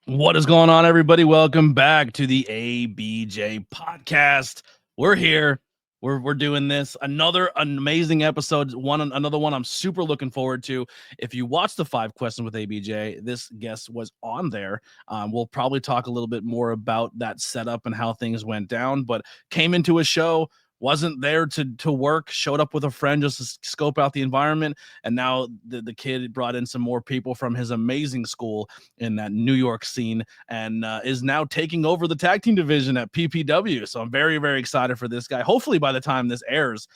What is going on, everybody? Welcome back to the ABJ Podcast. We're here. We're doing this. Another amazing episode. Another one I'm super looking forward to. If you watch the 5 questions with ABJ, this guest was on there. We'll probably talk a little bit more about that setup and how things went down, but came into a show, wasn't there to work, showed up with a friend just to scope out the environment, and now the kid brought in some more people from his amazing school in that New York scene, and is now taking over the tag team division at PPW. So I'm very, very excited for this guy. Hopefully by the time this airs.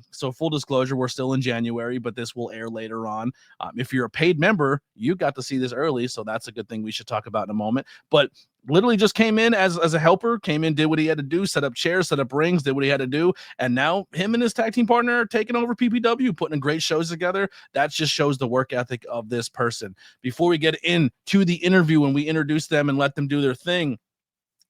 So full disclosure, we're still in January, but this will air later on. If you're a paid member, you got to see this early. So that's a good thing we should talk about in a moment. But literally just came in as a helper, came in, did what he had to do, set up chairs, set up rings, did what he had to do. And now him and his tag team partner are taking over PPW, putting great shows together. That just shows the work ethic of this person. Before we get into the interview and we introduce them and let them do their thing,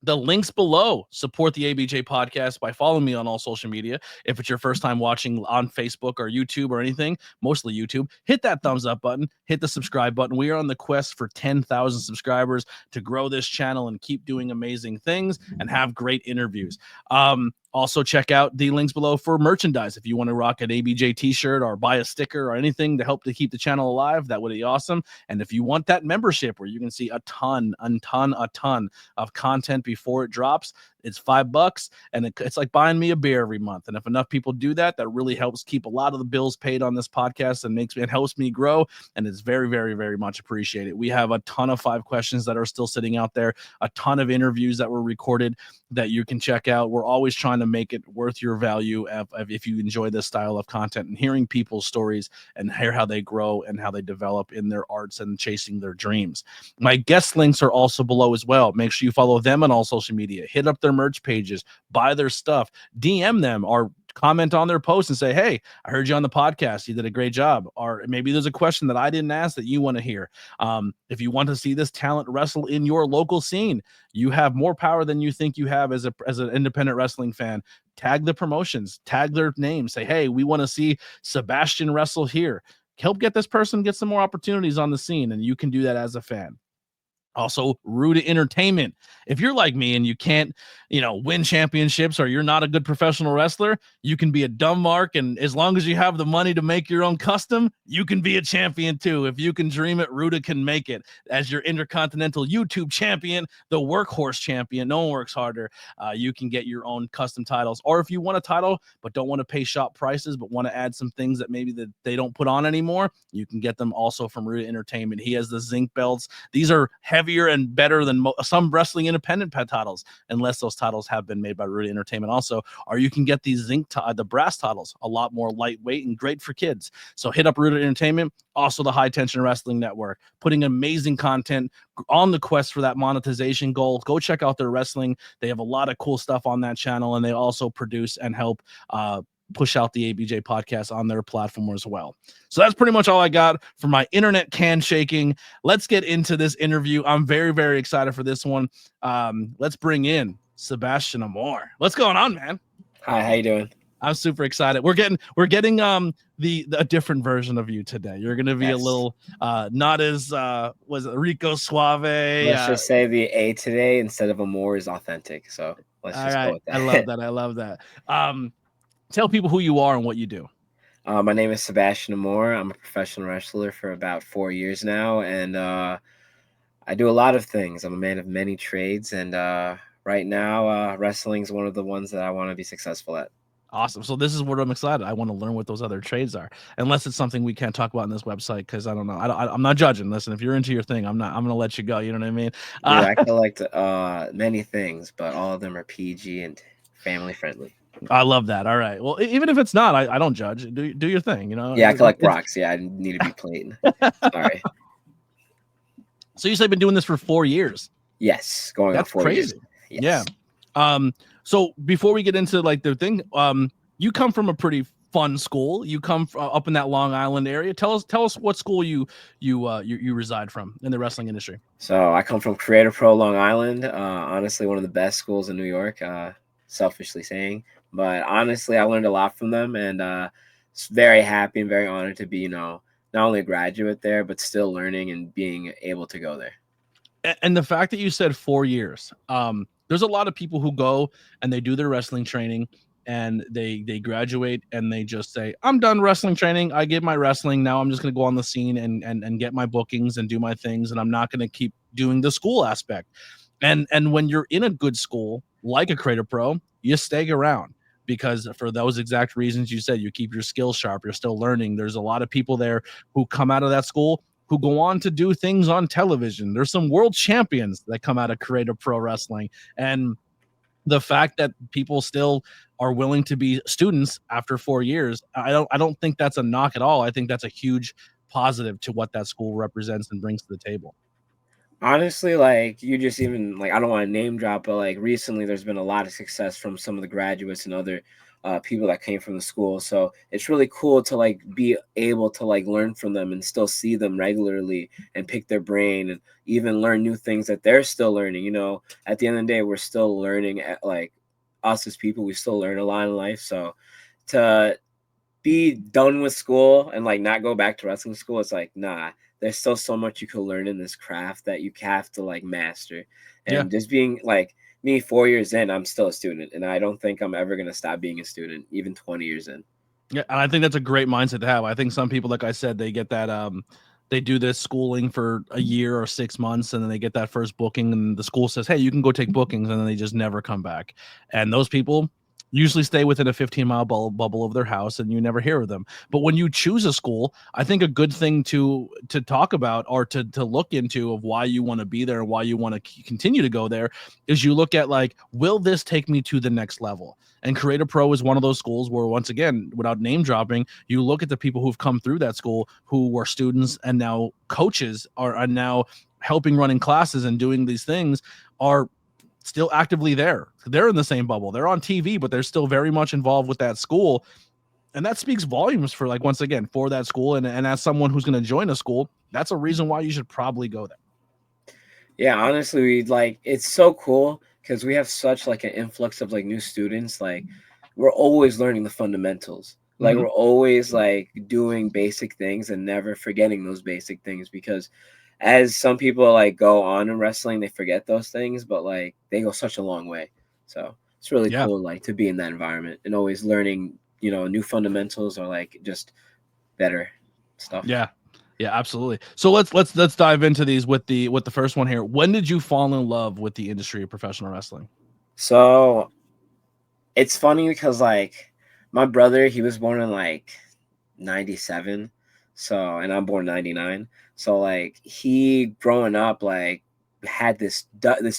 the links below support the ABJ podcast by following me on all social media. If it's your first time watching on Facebook or YouTube or anything, mostly YouTube, hit that thumbs up button, hit the subscribe button. We are on the quest for 10,000 subscribers to grow this channel and keep doing amazing things and have great interviews. Also, check out the links below for merchandise. If you want to rock an ABJ t-shirt or buy a sticker or anything to help to keep the channel alive, that would be awesome. And if you want that membership where you can see a ton of content before it drops, it's $5, and it's like buying me a beer every month. And if enough people do that, that really helps keep a lot of the bills paid on this podcast and helps me grow. And it's very, very, very much appreciated. We have a ton of 5 questions that are still sitting out there, a ton of interviews that were recorded that you can check out. We're always trying to make it worth your value if you enjoy this style of content and hearing people's stories and hear how they grow and how they develop in their arts and chasing their dreams. My guest links are also below as well. Make sure you follow them on all social media. Hit up their merch pages, buy their stuff, DM them, or comment on their post and say, hey, I heard you on the podcast. You did a great job. Or maybe there's a question that I didn't ask that you want to hear. If you want to see this talent wrestle in your local scene, you have more power than you think you have as an independent wrestling fan. Tag the promotions, tag their name, say, hey, we want to see Sebastian wrestle here. Help get this person get some more opportunities on the scene, and you can do that as a fan. Also, Ruda Entertainment. If you're like me and you can't, win championships, or you're not a good professional wrestler, you can be a dumb mark. And as long as you have the money to make your own custom, you can be a champion too. If you can dream it, Ruda can make it. As your Intercontinental YouTube champion, the workhorse champion, no one works harder. You can get your own custom titles. Or if you want a title but don't want to pay shop prices, but want to add some things that maybe that they don't put on anymore, you can get them also from Ruda Entertainment. He has the zinc belts. These are heavier and better than some wrestling independent titles, unless those titles have been made by Ruda Entertainment also. Or you can get these the brass titles, a lot more lightweight and great for kids. So hit up Ruda Entertainment. Also the High Tension Wrestling Network, putting amazing content on the quest for that monetization goal. Go check out their wrestling. They have a lot of cool stuff on that channel, and they also produce and help push out the ABJ podcast on their platform as well. So that's pretty much all I got for my internet can shaking. Let's get into this interview. I'm very, very excited for this one. Let's bring in Sebastian AMOR. What's going on, man? Hi, how you doing? I'm super excited. We're getting a different version of you today. You're gonna be a little not as was it Rico Suave. Let's just say the A today instead of AMOR is authentic. So let's just go with that. I love that. Tell people who you are and what you do. My name is Sebastian AMOR. I'm a professional wrestler for about 4 years now, and I do a lot of things. I'm a man of many trades, and right now wrestling is one of the ones that I want to be successful at. Awesome. So this is what I'm excited. I want to learn what those other trades are, unless it's something we can't talk about on this website, because I don't know. I'm not judging. Listen, if you're into your thing, I'm going to let you go. You know what I mean? Yeah, I collect many things, but all of them are PG and family friendly. I love that. All right. Well, even if it's not, I don't judge. Do your thing, Yeah, I collect rocks. Yeah, I need to be plain. Sorry. So you say you've been doing this for 4 years? Yes, going on 4 years. Yes. Yeah. So before we get into like the thing, you come from a pretty fun school. You come up in that Long Island area. Tell us what school you reside from in the wrestling industry. So I come from Creator Pro Long Island. Honestly, one of the best schools in New York. Selfishly saying, but honestly, I learned a lot from them, and very happy and very honored to be, not only a graduate there, but still learning and being able to go there. And the fact that you said 4 years, there's a lot of people who go and they do their wrestling training and they graduate and they just say, I'm done wrestling training. I get my wrestling. Now I'm just going to go on the scene and get my bookings and do my things. And I'm not going to keep doing the school aspect. And when you're in a good school like a Creator Pro, you stay around because for those exact reasons you said, you keep your skills sharp. You're still learning. There's a lot of people there who come out of that school who go on to do things on television. There's some world champions that come out of Creator Pro Wrestling. And the fact that people still are willing to be students after 4 years, I don't think that's a knock at all. I think that's a huge positive to what that school represents and brings to the table. Honestly, like you just even like I don't want to name drop, but like recently there's been a lot of success from some of the graduates and other people that came from the school. So it's really cool to like be able to like learn from them and still see them regularly and pick their brain and even learn new things that they're still learning. You know, at the end of the day, we're still learning at like us as people, we still learn a lot in life. So to be done with school and like not go back to wrestling school, it's like, nah, there's still so much you could learn in this craft that you have to like master. Yeah. And just being like me 4 years in, I'm still a student and I don't think I'm ever going to stop being a student, even 20 years in. Yeah, and I think that's a great mindset to have. I think some people, like I said, they get that they do this schooling for a year or 6 months and then they get that first booking and the school says, hey, you can go take bookings, and then they just never come back. And those people usually stay within a 15-mile bubble of their house and you never hear of them. But when you choose a school, I think a good thing to talk about or to look into of why you want to be there and why you want to continue to go there is you look at like, will this take me to the next level? And Creator Pro is one of those schools where, once again, without name dropping, you look at the people who've come through that school who were students and now coaches are now helping running classes and doing these things are still actively there. They're in the same bubble. They're on TV, but they're still very much involved with that school. And that speaks volumes for, like, once again, for that school. And as someone who's going to join a school, that's a reason why you should probably go there. Yeah, honestly, we like it's so cool because we have such like an influx of like new students. Like we're always learning the fundamentals. Like we're always like doing basic things and never forgetting those basic things because as some people like go on in wrestling, they forget those things, but like they go such a long way. So it's really Yeah. cool like to be in that environment and always learning, you know, new fundamentals or like just better stuff. Yeah. Yeah, absolutely. So let's dive into these with the first one here. When did you fall in love with the industry of professional wrestling? So it's funny because like my brother, he was born in like 97. So, and I'm born 99. So like he growing up like had this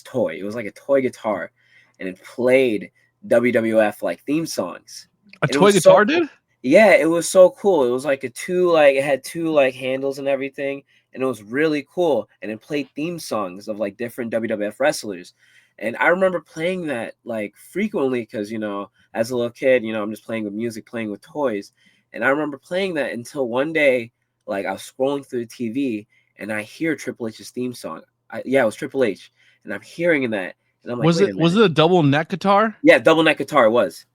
toy. It was like a toy guitar and it played WWF like theme songs. A And it toy was guitar so did? yeah, it was so cool. It was like it had two like handles and everything, and it was really cool. And it played theme songs of like different WWF wrestlers. And I remember playing that like frequently because, you know, as a little kid, you know, I'm just playing with music, playing with toys. And I remember playing that until one day, like I was scrolling through the TV and I hear Triple H's theme song. Yeah, it was Triple H. And I'm hearing that. And I'm like, wait a minute. Was it a double neck guitar? Yeah, double neck guitar was.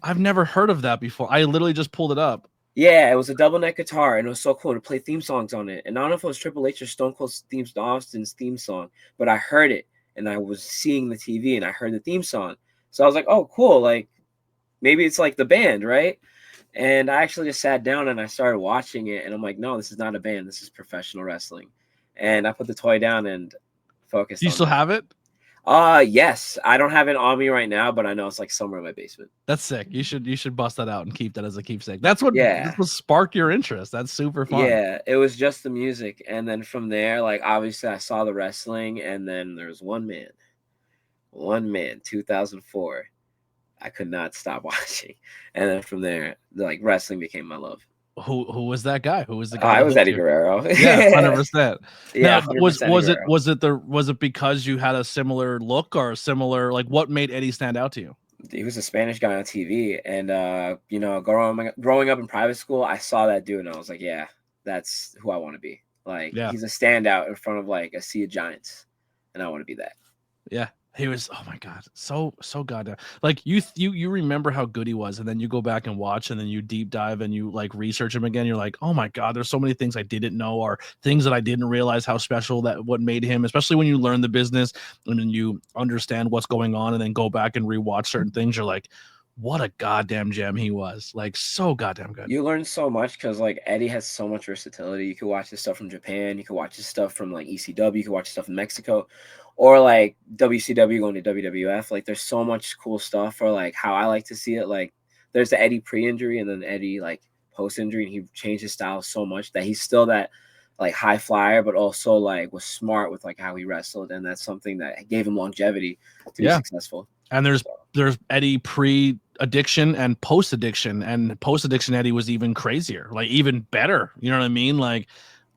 I've never heard of that before. I literally just pulled it up. Yeah, it was a double neck guitar, and it was so cool to play theme songs on it. And I don't know if it was Triple H or Stone Cold Austin's theme song, but I heard it, and I was seeing the TV, and I heard the theme song. So I was like, oh, cool. Like, maybe it's like the band, right? And I actually just sat down, and I started watching it, and I'm like, no, this is not a band. This is professional wrestling. And I put the toy down and focused Do you on still that. have it? Yes. I don't have it on me right now, but I know it's like somewhere in my basement. That's sick. You should bust that out and keep that as a keepsake. That's what sparked your interest. That's super fun. Yeah, it was just the music. And then from there, like obviously I saw the wrestling, and then there was one man, 2004. I could not stop watching. And then from there, like wrestling became my love. Who was that guy? Who was the guy? I was Eddie Guerrero. Yeah, 100%. Yeah, now, was it because you had a similar look or a similar, like, what made Eddie stand out to you? He was a Spanish guy on TV, and you know, growing up in private school, I saw that dude, and I was like, yeah, that's who I want to be. Like, he's a standout in front of like a sea of giants, and I want to be that. Yeah, He was, oh my god, so goddamn. Like you remember how good he was, and then you go back and watch, and then you deep dive and you like research him again. You're like, oh my god, there's so many things I didn't know, or things that I didn't realize how special that what made him. Especially when you learn the business and then you understand what's going on, and then go back and rewatch certain things. You're like, what a goddamn gem he was. Like so goddamn good. You learn so much because like Eddie has so much versatility. You could watch his stuff from Japan. You could watch his stuff from like ECW. You could watch his stuff in Mexico, or like WCW going to WWF. Like there's so much cool stuff. Or like how I like to see it. Like there's the Eddie pre-injury and then Eddie like post-injury, and he changed his style so much that he's still that like high flyer, but also like was smart with like how he wrestled, and that's something that gave him longevity to be successful. And there's Eddie pre-addiction and post-addiction, and post-addiction Eddie was even crazier, like even better. You know what I mean? Like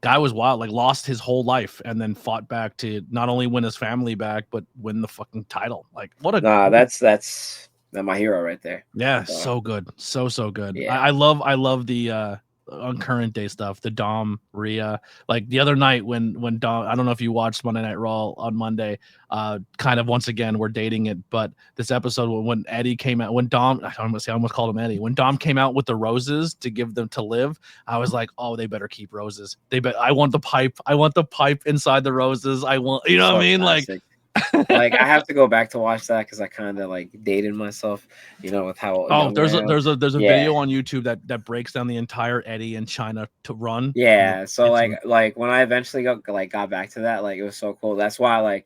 guy was wild, like lost his whole life and then fought back to not only win his family back, but win the fucking title. Like what a that's my hero right there. Yeah, so good. So good. Yeah. I love the on current day stuff, the Dom Rhea. Like the other night when Dom, I don't know if you watched Monday Night Raw on Monday, kind of once again we're dating it, but this episode when Eddie came out, when Dom, I almost called him Eddie, when Dom came out with the roses to give them to Liv, I was like, oh, they better keep roses. I want the pipe inside the roses. I want, you know what I mean? Classic. Like I have to go back to watch that because I kind of like dated myself, you know, with how. There's a video on YouTube that breaks down the entire Eddie and China to run. Yeah, so like when I eventually got back to that, like it was so cool. That's why like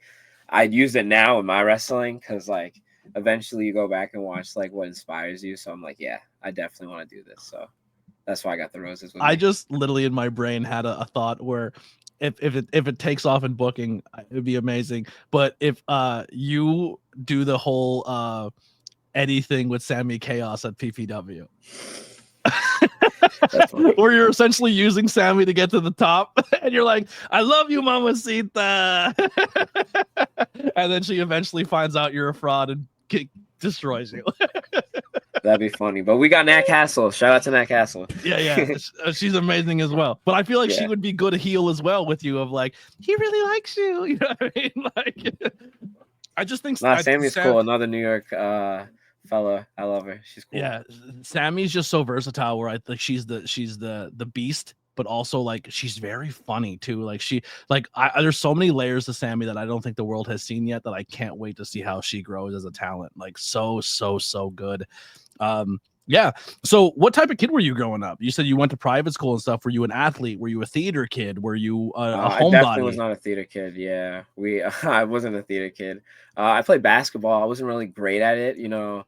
I use it now in my wrestling because like eventually you go back and watch like what inspires you. So I'm like, yeah, I definitely want to do this. So that's why I got the roses. I just literally in my brain had a thought where if it takes off in booking, it'd be amazing. But if you do the whole Eddie thing with Sammy Chaos at PPW, where you're essentially using Sammy to get to the top, and you're like, I love you, Mamacita. And then she eventually finds out you're a fraud and destroys you. That'd be funny. But we got Nat Castle. Shout out to Nat Castle. Yeah. She's amazing as well. But I feel like she would be good heel as well with you, of like, he really likes you. You know what I mean? Like, I just think Sammy's cool. Another New York fella. I love her. She's cool. Yeah. Sammy's just so versatile, where I think she's the beast, but also like she's very funny too. Like there's so many layers to Sammy that I don't think the world has seen yet, that I can't wait to see how she grows as a talent. Like so good. Yeah. So what type of kid were you growing up? You said you went to private school and stuff. Were you an athlete? Were you a theater kid? Were you a homebody? I definitely was not a theater kid. Yeah, I wasn't a theater kid. I played basketball. I wasn't really great at it. You know,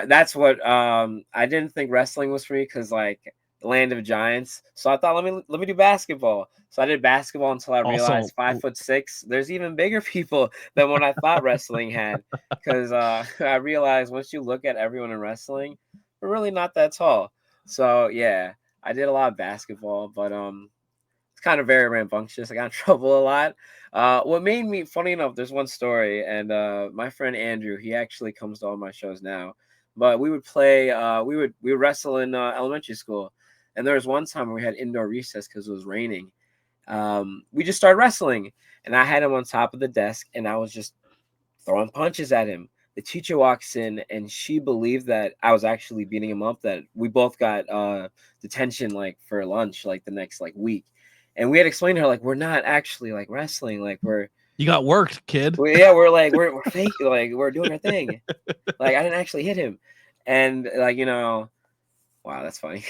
that's what I didn't think wrestling was for me because like the land of giants. So I thought let me do basketball. So I did basketball until I realized 5'6". There's even bigger people than what I thought wrestling had. Because I realized once you look at everyone in wrestling, we're really not that tall. So yeah, I did a lot of basketball, but it's kind of very rambunctious. I got in trouble a lot. What made me, funny enough, there's one story, and my friend Andrew, he actually comes to all my shows now. But we would play, we would wrestle in elementary school, and there was one time where we had indoor recess because it was raining. We just started wrestling, and I had him on top of the desk, and I was just throwing punches at him. The teacher walks in, and she believed that I was actually beating him up, that we both got detention like for lunch like the next like week. And we had explained to her like we're not actually like wrestling, like you got worked, kid. We're fake, like we're doing our thing. Like I didn't actually hit him. And like, you know, wow, that's funny.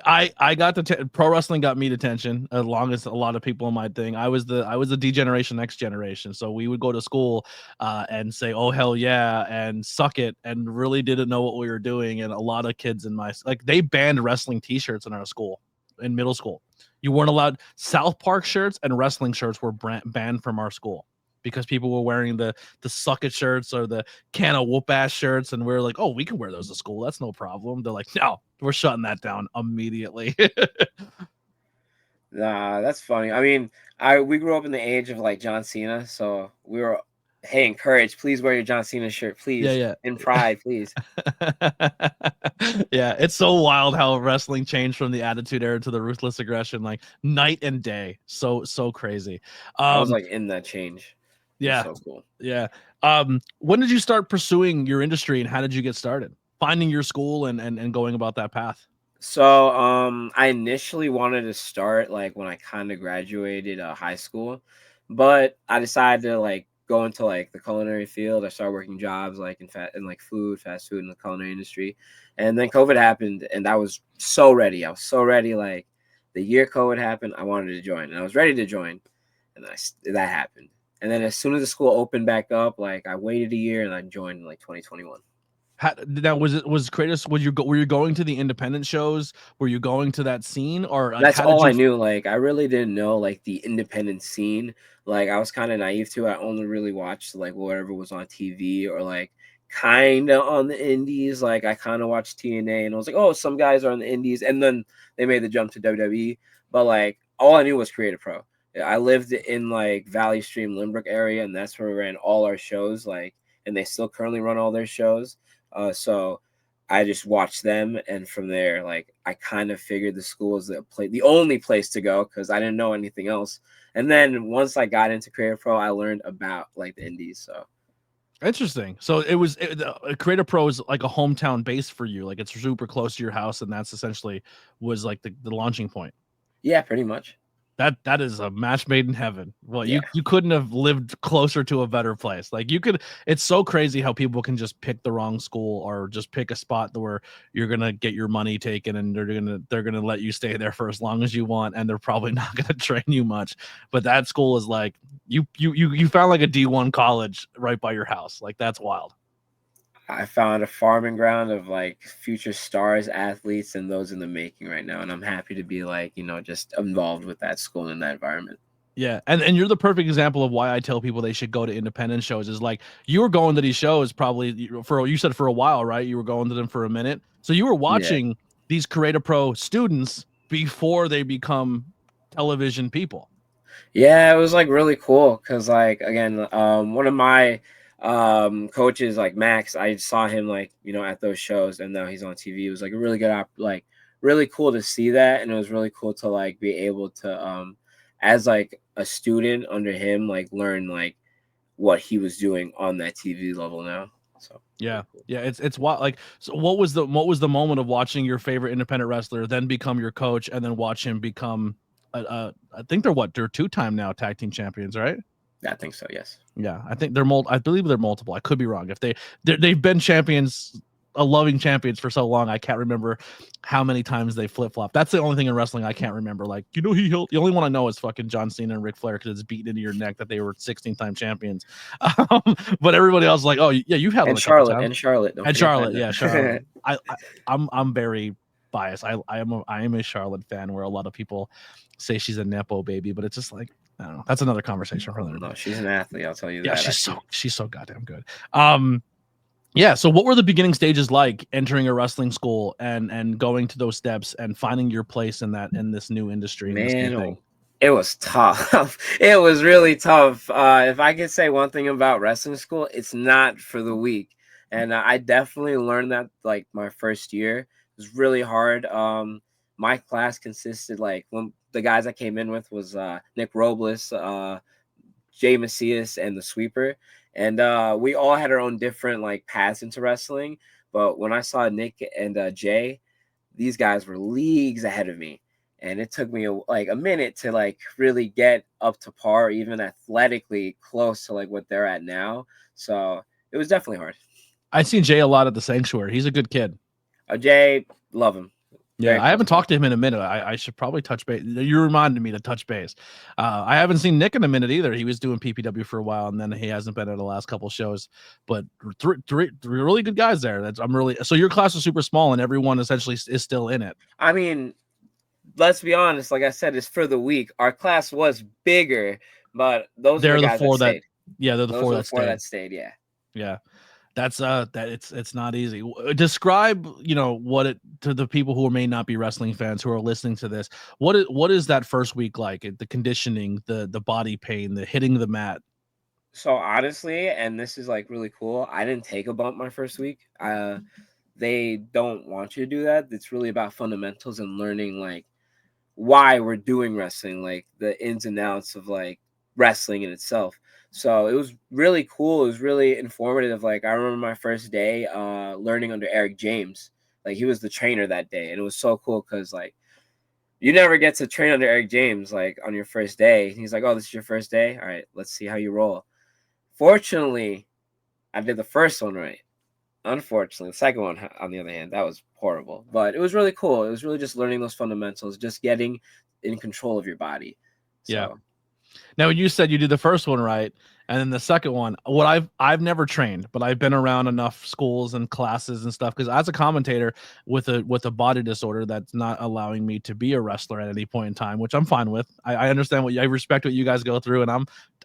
I got pro wrestling got me detention, as long as a lot of people in my thing. I was the D-generation, next generation. So we would go to school and say, oh hell yeah, and suck it, and really didn't know what we were doing. And a lot of kids in my, like, they banned wrestling t-shirts in our school, in middle school. You weren't allowed, South Park shirts and wrestling shirts were banned from our school, because people were wearing the suck it shirts or the can of whoop ass shirts, and we're like, oh, we can wear those to school, that's no problem. They're like, no, we're shutting that down immediately. Nah, that's funny. I mean, we grew up in the age of like John Cena, so we were, hey, encouraged, please wear your John Cena shirt, please. Yeah. In pride, please. Yeah, it's so wild how wrestling changed from the Attitude Era to the Ruthless Aggression, like night and day. So crazy. I was like in that change. Yeah. so cool. Yeah. When did you start pursuing your industry, and how did you get started finding your school and going about that path? So, I initially wanted to start like when I kind of graduated high school, but I decided to like go into like the culinary field. I started working jobs like in like fast food in the culinary industry, and then COVID happened, and I was so ready. I was so ready. Like the year COVID happened, I wanted to join, and I was ready to join, and that happened. And then as soon as the school opened back up, like I waited a year and I joined in like 2021. Now was Kratos? Were you going to the independent shows? Were you going to that scene, or like That's how did all you? I knew. Like, I really didn't know like the independent scene. Like, I was kind of naive to it. I only really watched like whatever was on TV or like kind of on the indies. Like, I kind of watched TNA and I was like, oh, some guys are on the indies, and then they made the jump to WWE. But like, all I knew was Creative Pro. I lived in like Valley Stream, Lynbrook area, and that's where we ran all our shows. Like, and they still currently run all their shows. So I just watched them, and from there, like I kind of figured the school was the only place to go because I didn't know anything else. And then once I got into Creative Pro, I learned about like the indies. So Interesting. So Creative Pro is like a hometown base for you. Like it's super close to your house, and that's essentially was like the launching point. yeah, pretty much. That is a match made in heaven. Well, Yeah. you couldn't have lived closer to a better place. Like you could. It's so crazy how people can just pick the wrong school or just pick a spot where you're gonna get your money taken, and they're gonna let you stay there for as long as you want, and they're probably not gonna train you much. But that school is like you found like a D1 college right by your house. Like that's wild. I found a farming ground of like future stars, athletes, and those in the making right now. And I'm happy to be like, just involved with that school and that environment. Yeah, and you're the perfect example of why I tell people they should go to independent shows. Is like you were going to these shows probably you said for a while, right? You were going to them for a minute, so you were Yeah. watching these Creative Pro students before they become television people. Yeah, it was like really cool because like again, one of my coaches like Max, I saw him like at those shows, and now he's on TV. It was like a really good like really cool to see that, and it was really cool to like be able to as like a student under him like learn like what he was doing on that TV level now. So Yeah, cool. Yeah, it's what like so. What was the moment of watching your favorite independent wrestler then become your coach, and then watch him become I think they're 2-time now tag team champions, right? I think so. Yes. Yeah, I think I believe they're multiple. I could be wrong. If they've been champions, loving champions for so long, I can't remember how many times they flip flop. That's the only thing in wrestling I can't remember. Like the only one I know is fucking John Cena and Ric Flair because it's beaten into your neck that they were 16-time champions. But everybody else is like, oh yeah, you've had And it a couple Charlotte, times. and Charlotte, don't And forget Charlotte, that. yeah, Charlotte. I'm very biased. I am a Charlotte fan where a lot of people say she's a nepo baby, but it's just like I don't know. That's another conversation for another day. No, she's an athlete. I'll tell you Yeah, that. she's so goddamn good. Yeah. So, what were the beginning stages like entering a wrestling school and going to those steps and finding your place in this new industry and this new thing? It was tough. It was really tough. If I could say one thing about wrestling school, it's not for the weak. And I definitely learned that like my first year. It was really hard. My class consisted like when the guys I came in with was Nick Robles, Jay Macias, and the Sweeper. And we all had our own different like paths into wrestling. But when I saw Nick and Jay, these guys were leagues ahead of me. And it took me like a minute to like really get up to par, even athletically close to like what they're at now. So it was definitely hard. I've seen Jay a lot at the Sanctuary. He's a good kid. Jay, love him. Yeah, I haven't talked to him in a minute. I should probably touch base. You reminded me to touch base. I haven't seen Nick in a minute either. He was doing PPW for a while, and then he hasn't been at the last couple shows. But three really good guys there. So your class is super small, and everyone essentially is still in it. I mean, let's be honest. Like I said, it's for the week. Our class was bigger, but those are the guys that stayed. Yeah, they're the four that stayed. Yeah. Yeah. That's that it's not easy. Describe, what it to the people who may not be wrestling fans who are listening to this. What is that first week like? The conditioning, the body pain, the hitting the mat. So honestly, and this is like really cool, I didn't take a bump my first week. They don't want you to do that. It's really about fundamentals and learning like why we're doing wrestling, like the ins and outs of like wrestling in itself. So it was really cool. It was really informative. Like I remember my first day learning under Eric James. Like he was the trainer that day, and it was so cool because like you never get to train under Eric James like on your first day. He's like, "Oh, this is your first day. All right, let's see how you roll." Fortunately, I did the first one right. Unfortunately, the second one, on the other hand, that was horrible. But it was really cool. It was really just learning those fundamentals, just getting in control of your body. Yeah. So Now, you said you did the first one right, and then the second one. What I've never trained, but I've been around enough schools and classes and stuff. Because as a commentator with a body disorder that's not allowing me to be a wrestler at any point in time, which I'm fine with. I understand I respect what you guys go through, and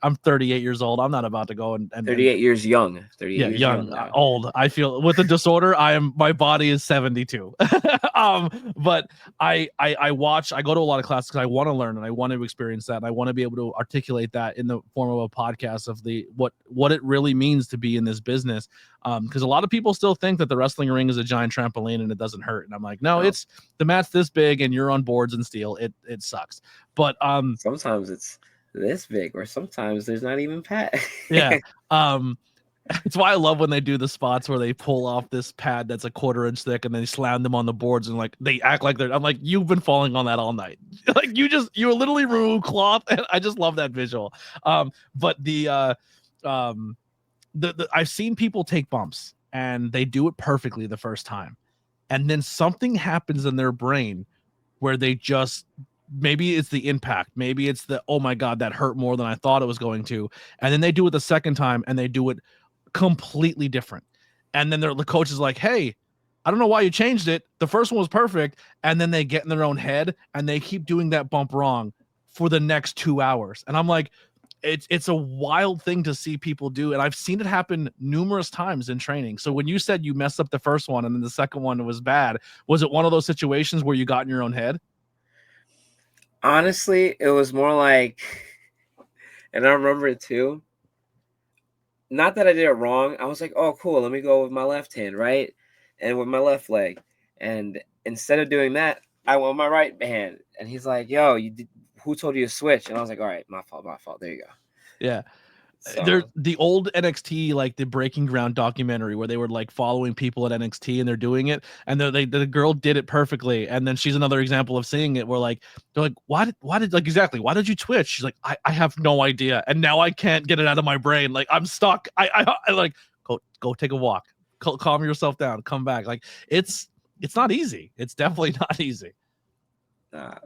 I'm 38 years old. I'm not about to go and 38 years young. 38 yeah, years young, now. old. I feel with a disorder, my body is 72. But I watch, I go to a lot of classes because I want to learn and I want to experience that. And I want to be able to articulate that in the form of a podcast of what it really means to be in this business. Because a lot of people still think that the wrestling ring is a giant trampoline and it doesn't hurt. And I'm like, no, it's the mat's this big and you're on boards and steel. It sucks. But sometimes it's this big, or sometimes there's not even pad. Yeah. It's why I love when they do the spots where they pull off this pad that's a 1/4 inch thick and they slam them on the boards and like they act like I'm like, you've been falling on that all night. Like you literally remove cloth, and I just love that visual. But the I've seen people take bumps and they do it perfectly the first time, and then something happens in their brain where they just, maybe it's the impact, maybe it's the, oh my god, that hurt more than I thought it was going to, and then they do it the second time and they do it completely different. And then the coach is like, hey, I don't know why you changed it. The first one was perfect. And then they get in their own head and they keep doing that bump wrong for the next 2 hours. And I'm like, it's a wild thing to see people do. And I've seen it happen numerous times in training. So when you said you messed up the first one and then the second one was bad, was it one of those situations where you got in your own head? Honestly, it was more like, and I remember it too, not that I did it wrong. I was like, oh, cool. Let me go with my left hand, right? And with my left leg. And instead of doing that, I went with my right hand. And he's like, yo, who told you to switch? And I was like, all right, my fault. There you go. Yeah. So, There's the old NXT, like the Breaking Ground documentary where they were like following people at NXT and they're doing it, and the girl did it perfectly, and then she's another example of seeing it where like they're like, why did like exactly why did you twitch? She's like, I have no idea, and now I can't get it out of my brain, like I'm stuck. I like go take a walk, calm yourself down, come back. Like it's not easy. It's definitely not easy.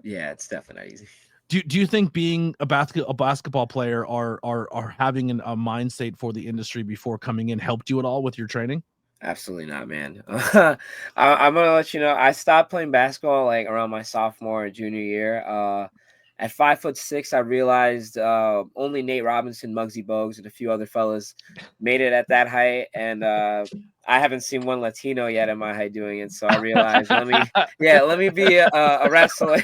yeah, it's definitely not easy. Do you think being a basketball player or having a mind state for the industry before coming in helped you at all with your training? Absolutely not, man. I'm gonna let you know. I stopped playing basketball like around my sophomore and junior year. At 5'6", I realized only Nate Robinson, Muggsy Bogues, and a few other fellas made it at that height, and I haven't seen one Latino yet at my height doing it. So I realized, let me be a wrestler.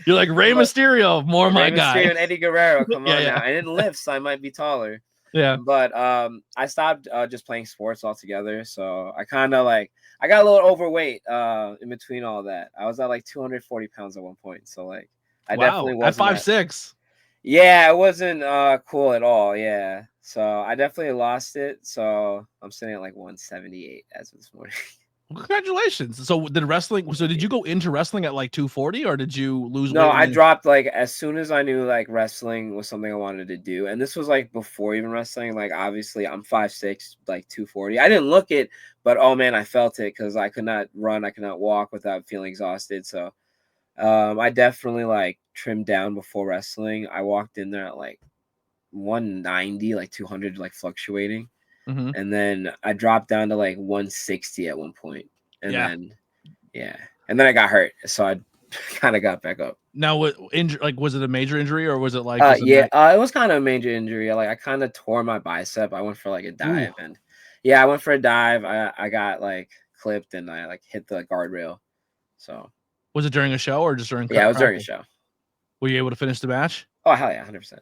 You're like Rey Mysterio, more my guy. Mysterio and Eddie Guerrero, come on now. I didn't lift, so I might be taller. Yeah. But I stopped just playing sports altogether. So I kind of like, I got a little overweight in between all that. I was at like 240 pounds at one point. So like, I definitely wasn't at 5'6". Yeah, it wasn't cool at all. Yeah. So I definitely lost it. So I'm sitting at like 178 as of this morning. Congratulations. So did you go into wrestling at like 240 or did you lose weight? No, I dropped like as soon as I knew like wrestling was something I wanted to do. And this was like before even wrestling. Like obviously I'm 5'6", like 240. I didn't look it, but oh man, I felt it because I could not run, I could not walk without feeling exhausted. So I definitely like trimmed down before wrestling. I walked in there at like 190, like 200, like fluctuating. Mm-hmm. And then I dropped down to like 160 at one point. And then I got hurt. So I kind of got back up. Now, was it a major injury or was it like? It was kind of a major injury. Like I kind of tore my bicep. I went for like a dive. Ooh. And I went for a dive. I got like clipped and I like hit the guardrail. So was it during a show or just during? Yeah, it was during a show. Were you able to finish the match? Oh hell yeah, 100%.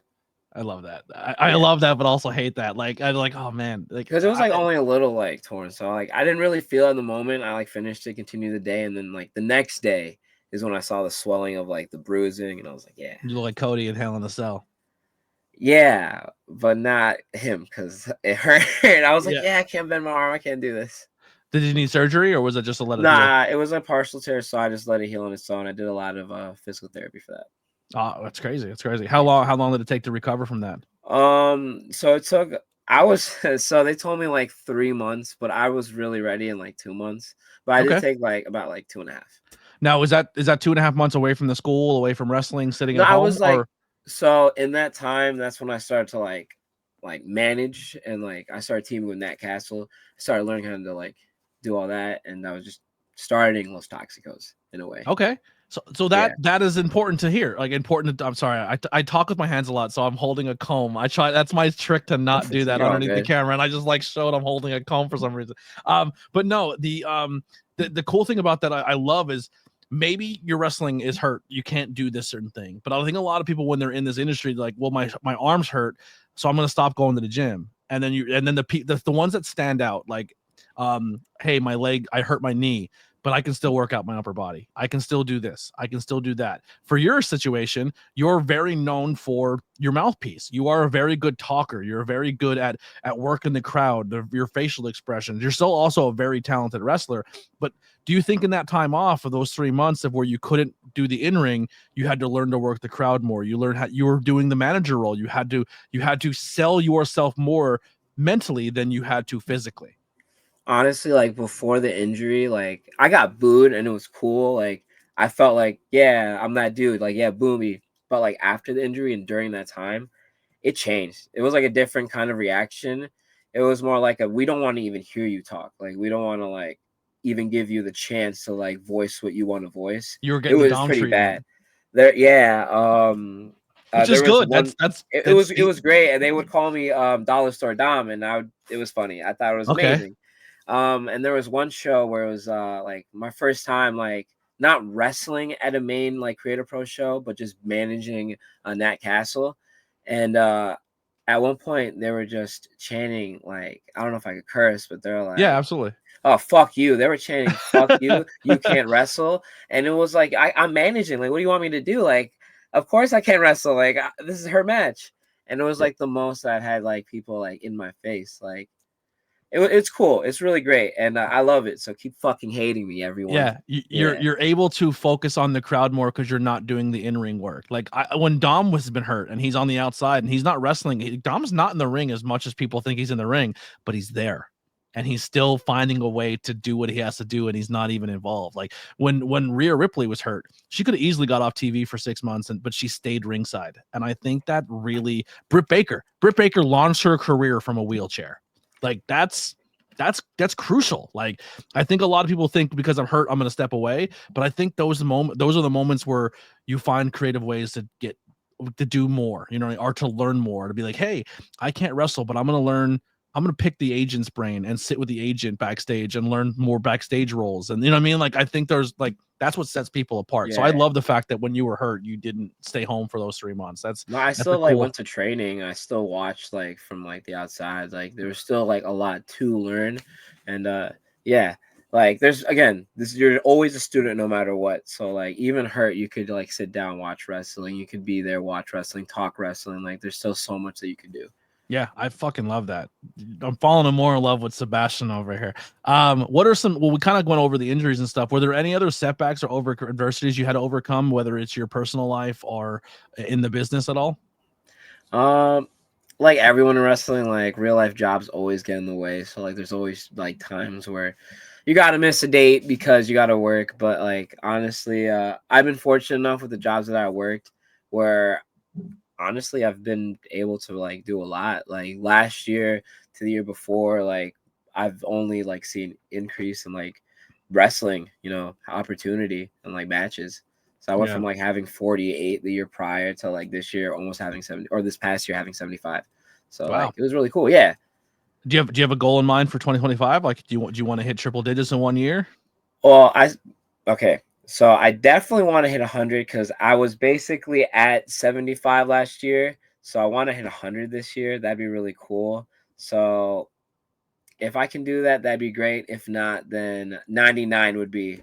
I love that. I love that, but also hate that. Like I like, oh man, like because it was like only a little like torn, so like I didn't really feel it in the moment. I like finished it, continued the day, and then like the next day is when I saw the swelling of like the bruising, and I was like, yeah. You look like Cody in Hell in the Cell. Yeah, but not him because it hurt. I was like, Yeah. yeah, I can't bend my arm. I can't do this. Did you need surgery or was it just to let it heal? Nah, it was a partial tear, so I just let it heal on its own. I did a lot of physical therapy for that. Oh, that's crazy. That's crazy. How long did it take to recover from that? So it took. I was so they told me like 3 months, but I was really ready in like 2 months. But I did Okay. take like about like 2.5. Now, is that 2.5 months away from the school, away from wrestling, sitting No, at I home, was like, or so in that time, that's when I started to like manage and like I started teaming with Nat Castle. I started learning how to like do all that, and I was just starting Los Toxicos in a way. okay? So Yeah, that is important to hear. Like important. I'm sorry. I talk with my hands a lot, so I'm holding a comb. I try. That's my trick to not do that you're all underneath the good. camera, and I just like showed I'm holding a comb for some reason. But no, the cool thing about that I love is maybe your wrestling is hurt. You can't do this certain thing. But I think a lot of people when they're in this industry, like, well, my arms hurt, so I'm gonna stop going to the gym. And then the ones that stand out, like, hey, my leg, I hurt my knee, but I can still work out my upper body. I can still do this. I can still do that. For your situation, you're very known for your mouthpiece. You are a very good talker. You're very good at working the crowd, your facial expressions. You're still also a very talented wrestler. But do you think in that time off of those 3 months of where you couldn't do the in-ring, you had to learn to work the crowd more? You learned how you were doing the manager role. You had to sell yourself more mentally than you had to physically. Honestly, like before the injury, like I got booed and it was cool. Like I felt like, yeah, I'm that dude. Like, yeah, boomy. But like after the injury and during that time, it changed. It was like a different kind of reaction. It was more like we don't want to even hear you talk. Like we don't want to like even give you the chance to like voice what you want to voice. You were It getting the was Dom pretty treatment, bad. There, yeah. which is There was good. one. That's It was great, and they would call me Dollar Store Dom, and it was funny. I thought it was okay. amazing. And there was one show where it was like my first time like not wrestling at a main like Creator Pro show, but just managing Nat Castle. And at one point they were just chanting like I don't know if I could curse, but they're Yeah, like, absolutely. "Oh fuck you!" They were chanting "fuck you," you can't wrestle, and it was like I'm managing. Like, what do you want me to do? Like, of course I can't wrestle. Like this is her match, and it was Yeah. like the most I've had like people like in my face like. It's cool. It's really great, and I love it. So keep fucking hating me, everyone. Yeah, you're Yeah, you're able to focus on the crowd more because you're not doing the in-ring work. Like when Dom has been hurt and he's on the outside and he's not wrestling, Dom's not in the ring as much as people think he's in the ring, but he's there. And he's still finding a way to do what he has to do, and he's not even involved. Like when Rhea Ripley was hurt, she could have easily got off TV for 6 months, but she stayed ringside. And I think that really Britt Baker launched her career from a wheelchair. Like that's crucial. Like I think a lot of people think because I'm hurt, I'm going to step away. But I think those are the moments where you find creative ways to do more, or to learn more, to be like, hey, I can't wrestle, but I'm going to learn. I'm going to pick the agent's brain and sit with the agent backstage and learn more backstage roles. And you know what I mean? Like, I think there's like, that's what sets people apart. So I yeah. love the fact that when you were hurt, you didn't stay home for those 3 months. No, I That's a still like cool. went to training. I still watched like from like the outside. Like there was still like a lot to learn, and yeah, like there's again, this you're always a student no matter what. So like even hurt, you could like sit down, watch wrestling. You could be there, watch wrestling, talk wrestling. Like there's still so much that you could do. Yeah, I fucking love that. I'm falling more in love with Sebastian over here. What are some? Well, we kind of went over the injuries and stuff. Were there any other setbacks or adversities you had to overcome, whether it's your personal life or in the business at all? Um, like everyone in wrestling, like real life jobs always get in the way. So like there's always like times where you gotta miss a date because you gotta work. But like honestly, I've been fortunate enough with the jobs that I worked where honestly I've been able to like do a lot. Like last year to the year before, like I've only like seen increase in like wrestling, opportunity and like matches. So I went Yeah. from like having 48 the year prior to like this year almost having 70 or this past year having 75. So like Wow. it was really cool. Yeah. Do you have a goal in mind for 2025? Like, do you want to hit triple digits in 1 year? Well, okay. So I definitely want to hit 100 because I was basically at 75 last year. So I want to hit 100 this year. That'd be really cool. So if I can do that, that'd be great. If not, then 99 would be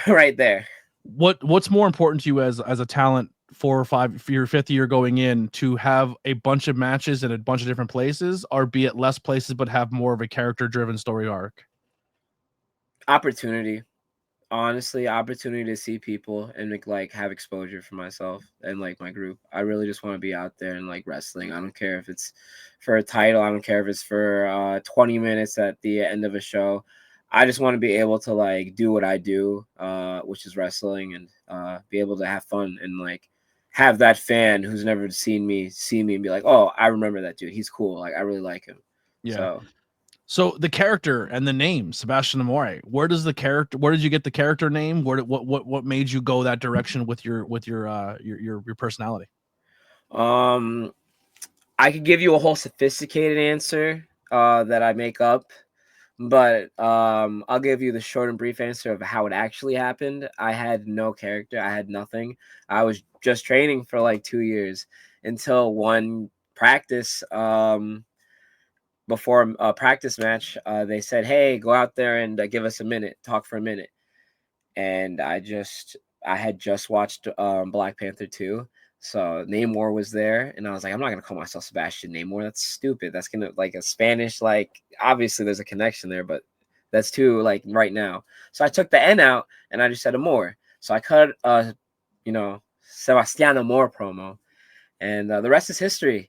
right there. What's more important to you as a talent 4 or 5 for your 5th year going in to have a bunch of matches in a bunch of different places, or be at less places but have more of a character driven story arc? Opportunity. Honestly, opportunity to see people and like have exposure for myself and like my group. I really just want to be out there and like wrestling. I don't care if it's for a title. I don't care if it's for 20 minutes at the end of a show. I just want to be able to like do what I do, which is wrestling, and be able to have fun and like have that fan who's never seen me see me and be like, oh, I remember that dude. He's cool. Like I really like him. Yeah. So the character and the name Sebastian Amore, where did you get the character name? What made you go that direction with your personality? I could give you a whole sophisticated answer that I make up, but I'll give you the short and brief answer of how it actually happened. I had no character. I had nothing. I was just training for like 2 years until one practice. Before a practice match, they said, hey, go out there and give us a minute, talk for a minute. And I had just watched Black Panther 2. So Namor was there, and I was like, I'm not gonna call myself Sebastian Namor. That's stupid. That's gonna like a Spanish, like obviously there's a connection there, but that's too like right now. So I took the N out and I just said Amor. So I cut Sebastian Amor promo, and the rest is history.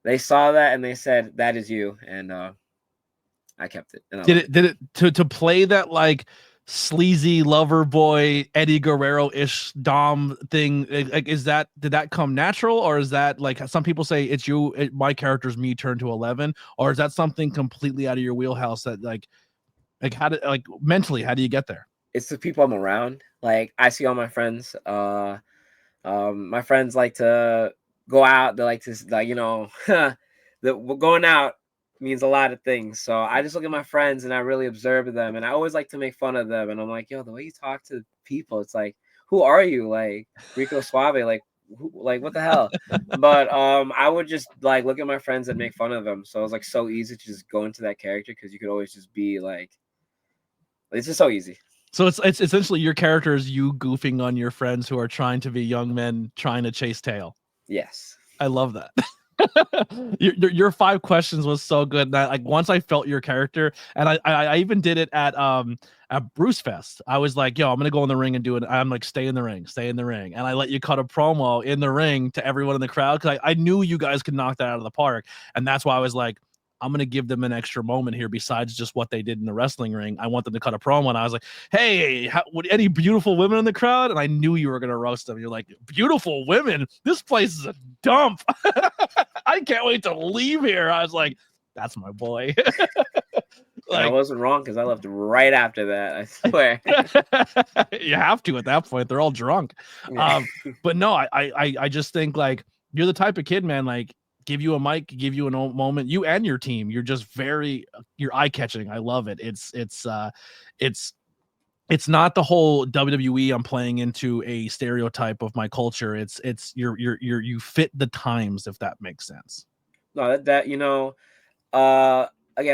They saw that and they said, that is you, and I kept it. And did it to play that like sleazy lover boy Eddie Guerrero-ish Dom thing? Like, did that come natural, or is that like some people say it's you, my character's me turned to 11, or is that something completely out of your wheelhouse that like how did mentally how do you get there? It's the people I'm around. Like I see all my friends. My friends like to go out. They like to going out means a lot of things. So I just look at my friends and I really observe them, and I always like to make fun of them. And I'm like, yo, the way you talk to people, it's like, who are you? Like Rico Suave, like what the hell? But I would just like look at my friends and make fun of them. So it was like so easy to just go into that character because you could always just be like, it's just so easy. So it's essentially your character is you goofing on your friends who are trying to be young men trying to chase tail. Yes. I love that. your 5 questions was so good that like once I felt your character, and I even did it at Bruce Fest. I was like, yo, I'm gonna go in the ring and do it. I'm like, stay in the ring, and I let you cut a promo in the ring to everyone in the crowd because I knew you guys could knock that out of the park, and that's why I was like, I'm going to give them an extra moment here besides just what they did in the wrestling ring. I want them to cut a promo. And I was like, hey, any beautiful women in the crowd? And I knew you were going to roast them. You're like, beautiful women? This place is a dump. I can't wait to leave here. I was like, that's my boy. I wasn't wrong because I left right after that. I swear. You have to at that point. They're all drunk. But no, I just think like you're the type of kid, man, like, give you a mic, give you a moment, you and your team, you're just you're eye-catching. I love it. It's not the whole WWE I'm playing into a stereotype of my culture. It's you fit the times, if that makes sense. No, that again,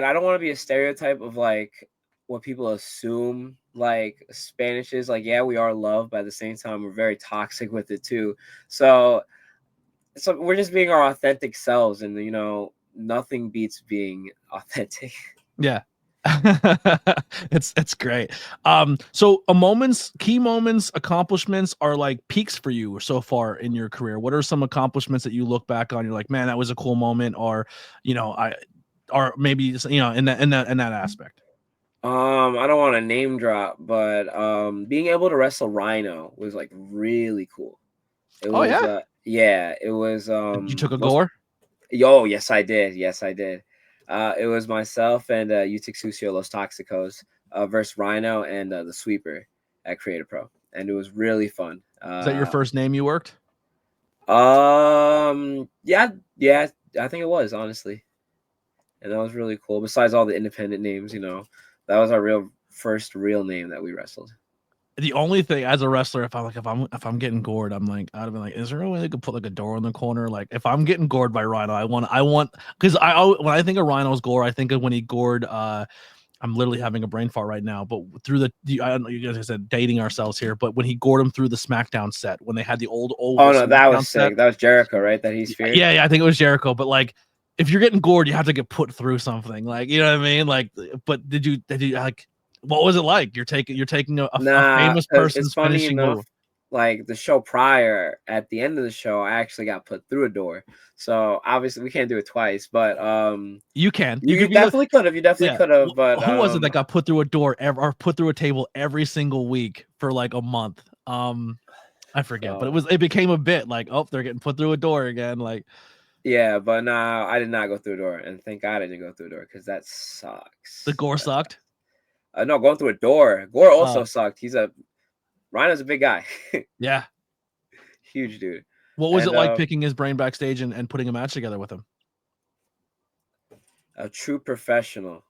I don't want to be a stereotype of like what people assume like Spanish is. Like, yeah, we are loved, but at the same time we're very toxic with it too. So we're just being our authentic selves, and nothing beats being authentic. Yeah. It's great. So key moments, accomplishments are like peaks for you so far in your career. What are some accomplishments that you look back on? You're like, man, that was a cool moment, or or maybe in that aspect. I don't want to name drop, but being able to wrestle Rhino was like really cool. It was, it was. You took a gore? Yo, yes, I did. Yes, I did. It was myself and Utic Sucio Los Toxicos versus Rhino and the Sweeper at Creative Pro, and it was really fun. Is that your first name you worked? Yeah, I think it was, honestly, and that was really cool. Besides all the independent names, that was our first real name that we wrestled. The only thing as a wrestler, if I'm getting gored, I'm like, I'd have been like, is there a way they could put like a door in the corner? Like if I'm getting gored by Rhino, I want because when I think of Rhino's gore, I think of when he gored I'm literally having a brain fart right now, but through I don't know, you guys said dating ourselves here, but when he gored him through the SmackDown set, when they had the old Oh no, that was SmackDown sick. set, That was Jericho, right? That he's feared. yeah, I think it was Jericho, but like, if you're getting gored, you have to get put through something, like, you know what I mean? Like, but did you like, what was it like? You're taking a famous 'Cause it's person's funny finishing enough, move. like the show prior, at the end of the show, I actually got put through a door. So obviously we can't do it twice, but You can, you definitely could have. You definitely yeah. could have, but Who was it that got put through a door or put through a table every single week for like a month? I forget, but it became a bit like, oh, they're getting put through a door again. Like, yeah, but no, I did not go through a door, and thank God I didn't go through a door because that sucks. the gore sucked. No, going through a door. Gore also sucked. Rhino's a big guy. Yeah, huge dude. What was it like picking his brain backstage and putting a match together with him? A true professional.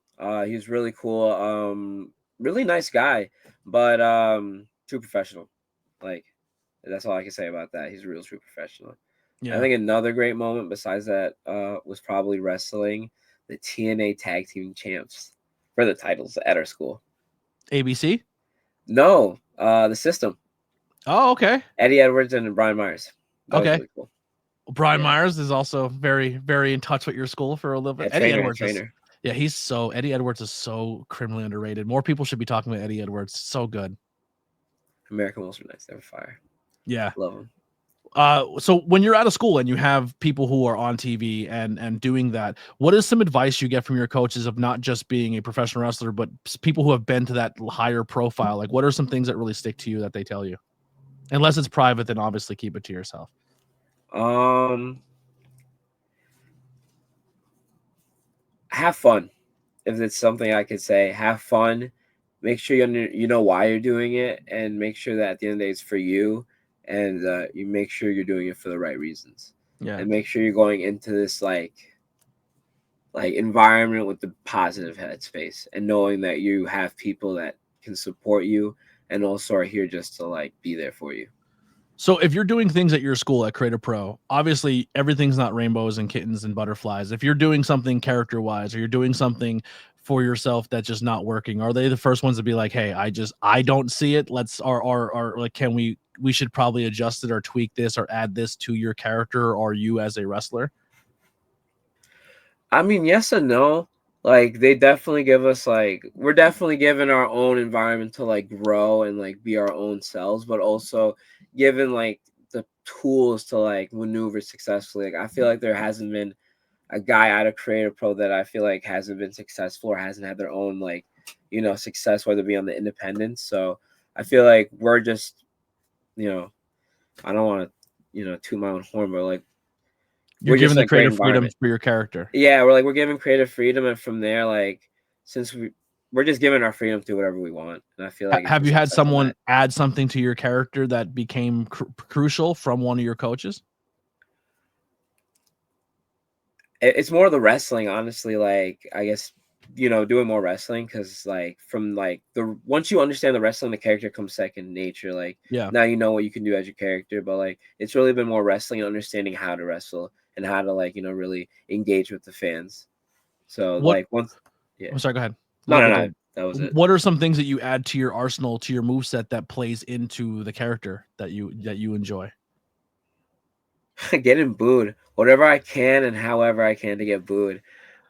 He's really cool. Really nice guy, but true professional. Like, that's all I can say about that. He's a real true professional. Yeah. I think another great moment besides that was probably wrestling the TNA Tag Team Champs for the titles at our school. ABC? No, the System. Oh, okay. Eddie Edwards and Brian Myers. That was really cool. Brian Myers is also very, very in touch with your school for a little bit. Yeah, Eddie Edwards Eddie Edwards is so criminally underrated. More people should be talking about Eddie Edwards. So good. American Wolves are nice. They're fire. Yeah. Love them. So when you're out of school and you have people who are on TV and doing that, what is some advice you get from your coaches of not just being a professional wrestler, but people who have been to that higher profile? Like, what are some things that really stick to you that they tell you? Unless it's private, then obviously keep it to yourself. Have fun. If it's something I could say, have fun. Make sure you know why you're doing it, and make sure that at the end of the day it's for you, and you make sure you're doing it for the right reasons. Yeah. And make sure you're going into this like environment with the positive headspace, and knowing that you have people that can support you and also are here just to like be there for you. So if you're doing things at your school at Creator Pro, obviously everything's not rainbows and kittens and butterflies. If you're doing something character-wise or you're doing something for yourself that's just not working, are they the first ones to be like, hey, I don't see it. Let's or like, can we should probably adjust it or tweak this or add this to your character or you as a wrestler? I mean, yes and no. Like, they definitely give us we're definitely given our own environment to like grow and like be our own selves, but also given like the tools to like maneuver successfully. Like, I feel like there hasn't been a guy out of Creator Pro that I feel like hasn't been successful or hasn't had their own like, success, whether it be on the independents. So I feel like we're just, I don't want to, toot my own horn, but like, you're giving the creative freedom for your character. Yeah, we're giving creative freedom, and from there, like, since we're just giving our freedom to whatever we want. And I feel like, have you had someone add something to your character that became crucial from one of your coaches? It's more of the wrestling, honestly. Like, I guess, doing more wrestling, because like from like once you understand the wrestling, the character comes second nature. Like, now you know what you can do as your character, but like it's really been more wrestling and understanding how to wrestle and how to like really engage with the fans. So like once, I'm sorry, go ahead. No, that was it. What are some things that you add to your arsenal, to your moveset that plays into the character that you enjoy? Getting booed, whatever I can and however I can to get booed.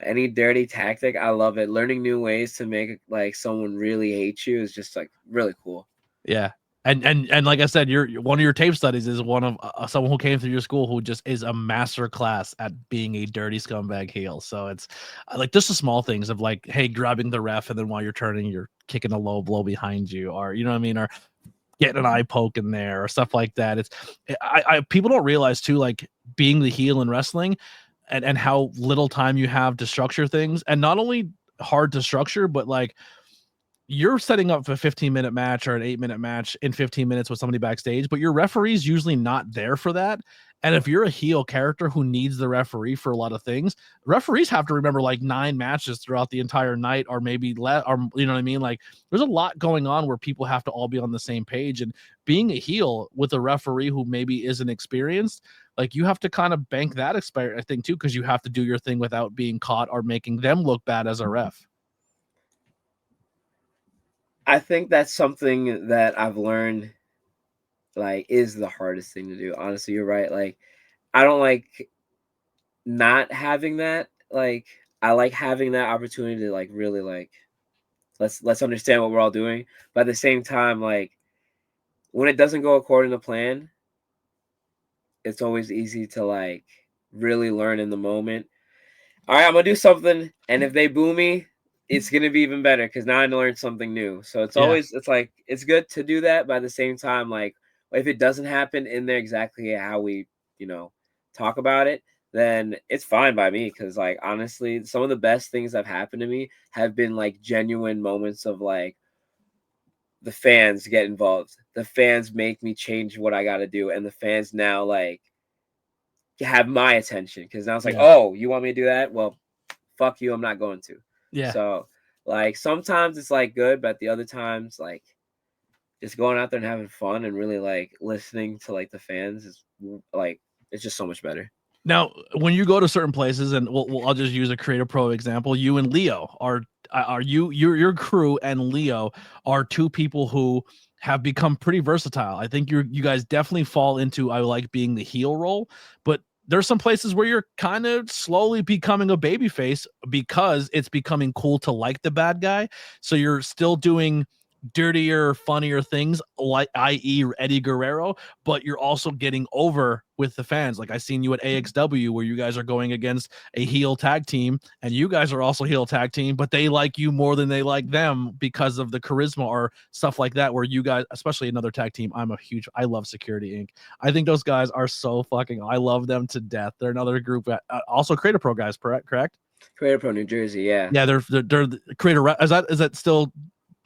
Any dirty tactic, I love it. Learning new ways to make like someone really hate you is just like really cool. Yeah. And like I said, one of your tape studies is one of someone who came through your school who just is a master class at being a dirty scumbag heel. So it's like just the small things of like, hey, grabbing the ref, and then while you're turning, you're kicking a low blow behind you, or you know what I mean, or getting an eye poke in there or stuff like that. It's people don't realize too, like being the heel in wrestling and how little time you have to structure things, and not only hard to structure, but like you're setting up a 15-minute match or an 8-minute match in 15 minutes with somebody backstage, but your referee's usually not there for that. And if you're a heel character who needs the referee for a lot of things, referees have to remember like 9 matches throughout the entire night, or maybe or you know what I mean? Like there's a lot going on where people have to all be on the same page, and being a heel with a referee who maybe isn't experienced, like you have to kind of bank that experience, I think, too, because you have to do your thing without being caught or making them look bad as a ref. I think that's something that I've learned, like, is the hardest thing to do. Honestly, you're right. Like, I don't like not having that. Like, I like having that opportunity to, like, really, like, let's understand what we're all doing. But at the same time, like, when it doesn't go according to plan, it's always easy to, like, really learn in the moment. All right, I'm gonna do something, and if they boo me, it's gonna be even better because now I learned something new. So Yeah. it's like it's good to do that, but at the same time, like, if it doesn't happen in there exactly how we, talk about it, then it's fine by me. Because, like, honestly, some of the best things that have happened to me have been, like, genuine moments of, like, the fans get involved. The fans make me change what I got to do, and the fans now, like, have my attention because now it's like, Yeah. oh, you want me to do that? Well, fuck you, I'm not going to. Yeah. So, like, sometimes it's, like, good, but the other times, like, just going out there and having fun and really, like, listening to, like, the fans is, like, it's just so much better. Now, when you go to certain places, and I'll just use a Creative Pro example. You and Leo your crew and Leo are two people who have become pretty versatile. I think you guys definitely fall into, I like being the heel role, but there's some places where you're kind of slowly becoming a babyface because it's becoming cool to like the bad guy. So you're still doing dirtier, funnier things, like i.e. Eddie Guerrero, but you're also getting over with the fans. Like I seen you at AXW where you guys are going against a heel tag team, and you guys are also heel tag team, but they like you more than they like them because of the charisma or stuff like that, where you guys, especially another tag team, I love Security Inc. I think those guys are so I love them to death. They're another group that, also Creative Pro guys, correct? Creative Pro New Jersey, yeah. Yeah, they're Creator. Is that still,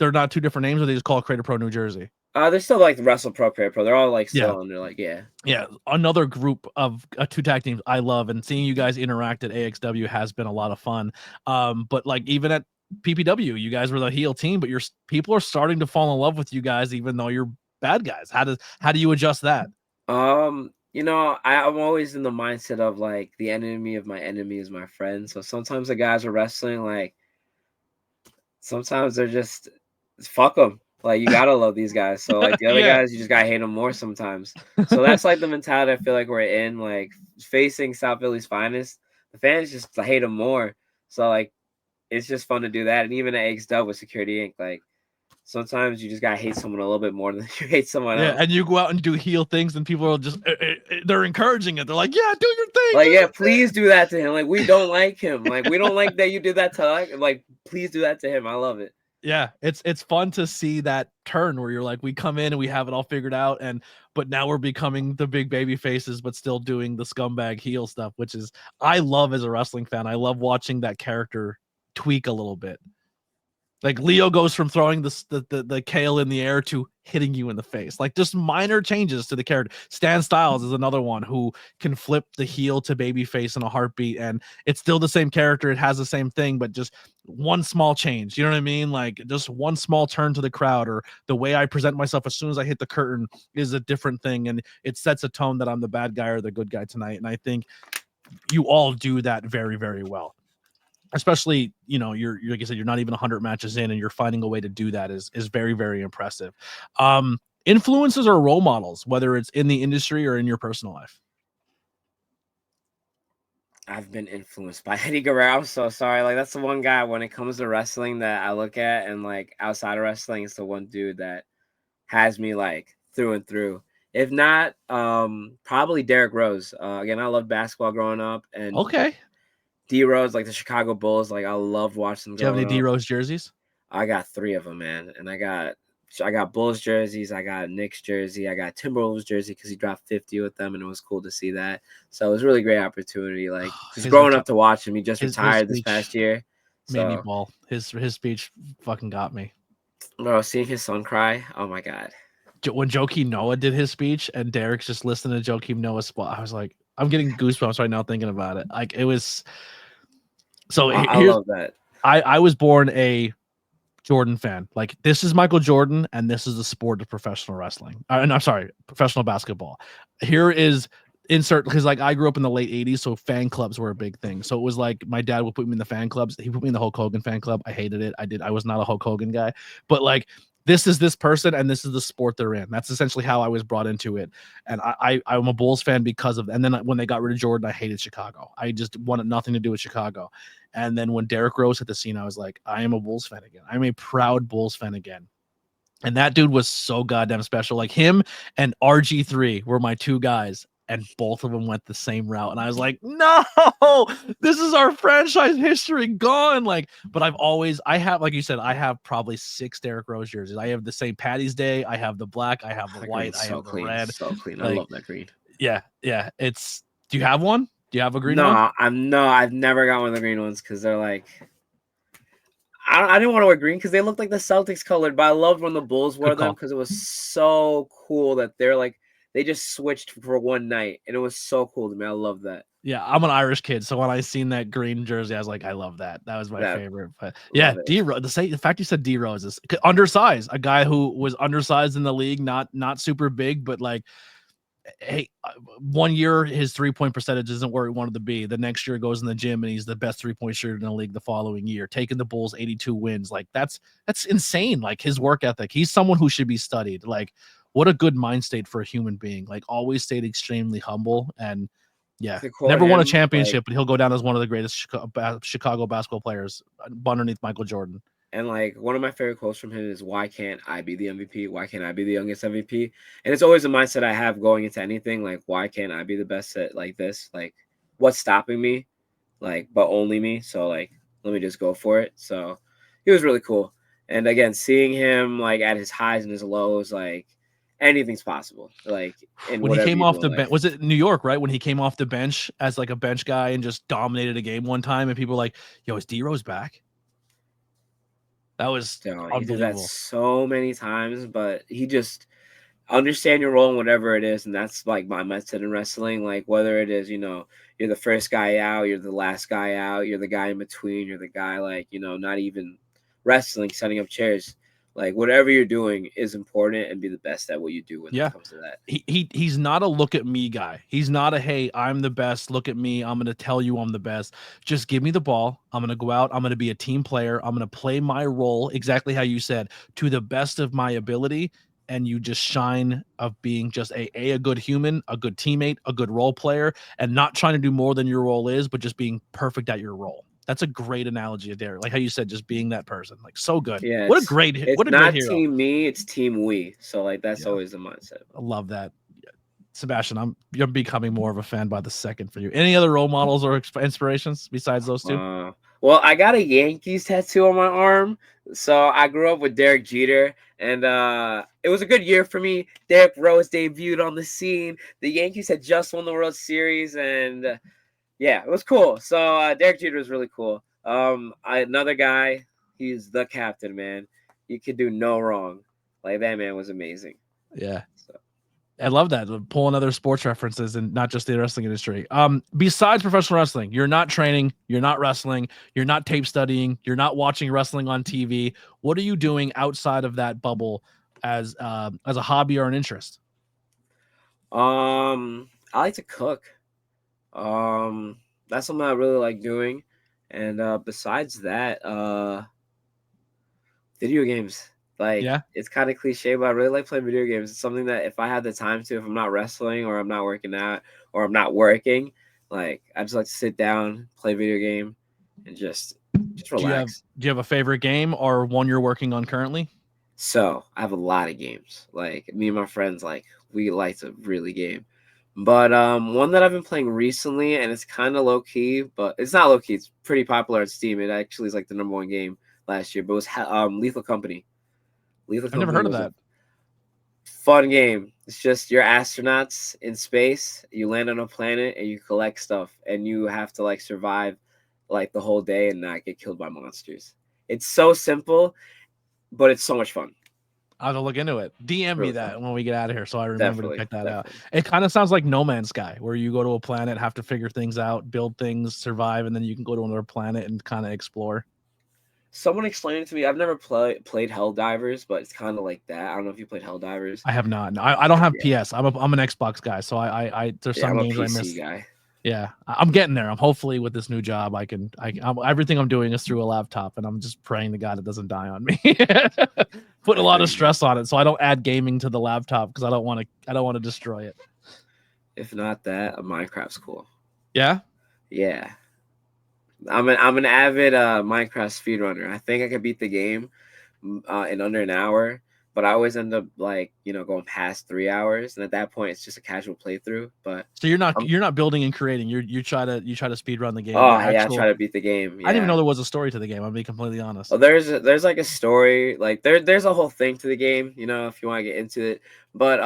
they're not two different names, or they just call it Creative Pro New Jersey? They're still, like, the Wrestle Pro, Creative Pro. They're all, like, Yeah. still under, like, yeah. Yeah, another group of two tag teams I love, and seeing you guys interact at AXW has been a lot of fun. But, like, even at PPW, you guys were the heel team, but people are starting to fall in love with you guys, even though you're bad guys. How do you adjust that? I'm always in the mindset of, like, the enemy of my enemy is my friend. So sometimes the guys are wrestling, like, sometimes they're just fuck them. Like, you gotta love these guys. So, like, the other Yeah. guys, you just gotta hate them more sometimes. So that's, like, the mentality I feel like we're in. Like, facing South Philly's finest, the fans just hate them more. So, like, it's just fun to do that. And even at AXW with Security Inc., like, sometimes you just gotta hate someone a little bit more than you hate someone else. And you go out and do heel things, and people are just they're encouraging it. They're like, "Yeah, do your thing." Like, yeah, please do that to him. Like, we don't like him. Like, we don't like that you did that to, like, please do that to him. I love it. Yeah, it's fun to see that turn where you're like, we come in and we have it all figured out, but now we're becoming the big baby faces, but still doing the scumbag heel stuff, which is, I love as a wrestling fan. I love watching that character tweak a little bit. Like Leo goes from throwing the kale in the air to hitting you in the face. Like, just minor changes to the character. Stan Styles is another one who can flip the heel to baby face in a heartbeat, and it's still the same character. It has the same thing, but just one small change. You know what I mean? Like, just one small turn to the crowd, or the way I present myself as soon as I hit the curtain is a different thing, and it sets a tone that I'm the bad guy or the good guy tonight. And I think you all do that very, very well. Especially, you're like I said, you're not even 100 matches in, and you're finding a way to do that is very, very impressive. Influences or role models, whether it's in the industry or in your personal life. I've been influenced by Eddie Guerrero. I'm so sorry. Like, that's the one guy when it comes to wrestling that I look at, and, like, outside of wrestling, it's the one dude that has me, like, through and through. If not, probably Derrick Rose. Again, I loved basketball growing up, and Okay. D Rose, like the Chicago Bulls, like, I loved watching them. Do you have any D Rose jerseys? I got 3 of them, man, and I got Bulls jerseys, I got Knicks jersey, I got Timberwolves jersey because he dropped 50 with them, and it was cool to see that. So it was a really great opportunity. Like, just growing up to watch him. He just retired this past year. Made me ball. His speech fucking got me. Bro, seeing his son cry, oh my god. When Joakim Noah did his speech and Derek's just listening to Joakim Noah's spot, I was like, I'm getting goosebumps right now thinking about it. Like, it was. So I love that. I was born a Jordan fan. Like, this is Michael Jordan, and this is the sport of professional wrestling. And I'm sorry, professional basketball. Here is insert, because, like, I grew up in the late 80s, so fan clubs were a big thing. So it was like my dad would put me in the fan clubs. He put me in the Hulk Hogan fan club. I hated it. I was not a Hulk Hogan guy, but, like, this is this person and this is the sport they're in. That's essentially how I was brought into it. And I'm a Bulls fan because of, and then when they got rid of Jordan, I hated Chicago. I just wanted nothing to do with Chicago. And then when Derrick Rose hit the scene, I was like, I am a Bulls fan again. I'm a proud Bulls fan again. And that dude was so goddamn special. Like him and RG3 were my two guys, and both of them went the same route. And I was like, no, this is our franchise history gone. Like, but I have, like you said, I have probably 6 Derrick Rose jerseys. I have the St. Patty's Day. I have the black. I have the white. I have the red. So clean. Like, I love that green. Yeah. Do you have one? Do you have a green one? No, I've never got one of the green ones because they're like, I didn't want to wear green because they looked like the Celtics colored, but I loved when the Bulls wore them because it was so cool that they just switched for one night, and it was so cool to me. I love that. Yeah, I'm an Irish kid, so when I seen that green jersey, I was like, I love that. That was my favorite. But yeah, the fact you said D Rose is undersized, a guy who was undersized in the league, not super big, but like, hey, 1 year his 3-point percentage isn't where he wanted to be. The next year goes in the gym and he's the best 3-point shooter in the league the following year, taking the Bulls 82 wins. Like that's insane. Like his work ethic. He's someone who should be studied. Like what a good mind state for a human being. Like always stayed extremely humble and never won a championship, but he'll go down as one of the greatest Chicago basketball players underneath Michael Jordan. And like one of my favorite quotes from him is, why can't I be the MVP? Why can't I be the youngest MVP? And it's always a mindset I have going into anything. Like, why can't I be the best at like this? Like, what's stopping me? Like, but only me. So like, let me just go for it. So he was really cool. And again, seeing him like at his highs and his lows, like anything's possible. Like when he came off the bench, was it New York, right? When he came off the bench as like a bench guy and just dominated a game one time, and people were like, yo, is D Rose back? That was unbelievable. He did that so many times, but he just understand your role in whatever it is. And that's like my method in wrestling. Like whether it is, you're the first guy out, you're the last guy out, you're the guy in between, you're the guy like, not even wrestling, setting up chairs. Like whatever you're doing is important, and be the best at what you do when it comes to that. He's not a look at me guy. He's not a, hey, I'm the best. Look at me. I'm going to tell you I'm the best. Just give me the ball. I'm going to go out. I'm going to be a team player. I'm going to play my role exactly how you said, to the best of my ability. And you just shine of being just a good human, a good teammate, a good role player, and not trying to do more than your role is, but just being perfect at your role. That's a great analogy there. Like how you said, just being that person. Like so good. Yeah, what a great hero. It's not team me, it's team we. So like that's always the mindset. I love that. Sebastian, you're becoming more of a fan by the second for you. Any other role models or inspirations besides those two? Well, I got a Yankees tattoo on my arm. So I grew up with Derek Jeter, and it was a good year for me. Derrick Rose debuted on the scene. The Yankees had just won the World Series, and yeah, it was cool. So Derek Jeter was really cool. Another guy, he's the captain, man. You could do no wrong. Like that man was amazing. Yeah. So I love that. Pulling other sports references and not just the wrestling industry. Besides professional wrestling, you're not training, you're not wrestling, you're not tape studying, you're not watching wrestling on TV. What are you doing outside of that bubble as a hobby or an interest? I like to cook. That's something I really like doing. And besides that, video games. Like, it's kind of cliche, but I really like playing video games. It's something that if I have the time to, if I'm not wrestling or I'm not working out or I'm not working, like I just like to sit down, play video game, and just relax. Do you have a favorite game or one you're working on currently? So I have a lot of games. Like me and my friends, like we like to really game. But one that I've been playing recently, and it's kind of low key, but it's not low key. It's pretty popular on Steam. It actually is like the #1 game last year. But it was Lethal Company. I've never heard of that. Fun game. It's just you're astronauts in space. You land on a planet and you collect stuff, and you have to like survive like the whole day and not get killed by monsters. It's so simple, but it's so much fun. I'll have to look into it. DM me that when we get out of here, so I remember to check that out. It kind of sounds like No Man's Sky, where you go to a planet, have to figure things out, build things, survive, and then you can go to another planet and kind of explore. Someone explained it to me. I've never played Helldivers, but it's kind of like that. I don't know if you played Helldivers. I have not. No, I don't have PS. I'm an Xbox guy, so I there's some games I miss. guy. Yeah, I'm getting there. I'm hopefully with this new job, everything I'm doing is through a laptop, and I'm just praying to God it doesn't die on me. Putting a lot of stress on it, so I don't add gaming to the laptop because I don't want to destroy it. If not that, Minecraft's cool. Yeah. Yeah. I'm an avid Minecraft speedrunner. I think I could beat the game in under an hour, but I always end up like, going past 3 hours, and at that point it's just a casual playthrough. But so you're not building and creating. You try to speed run the game. I try to beat the game. Yeah. I didn't even know there was a story to the game. I'm being completely honest. Well, there's like a story, like there's a whole thing to the game, if you want to get into it. But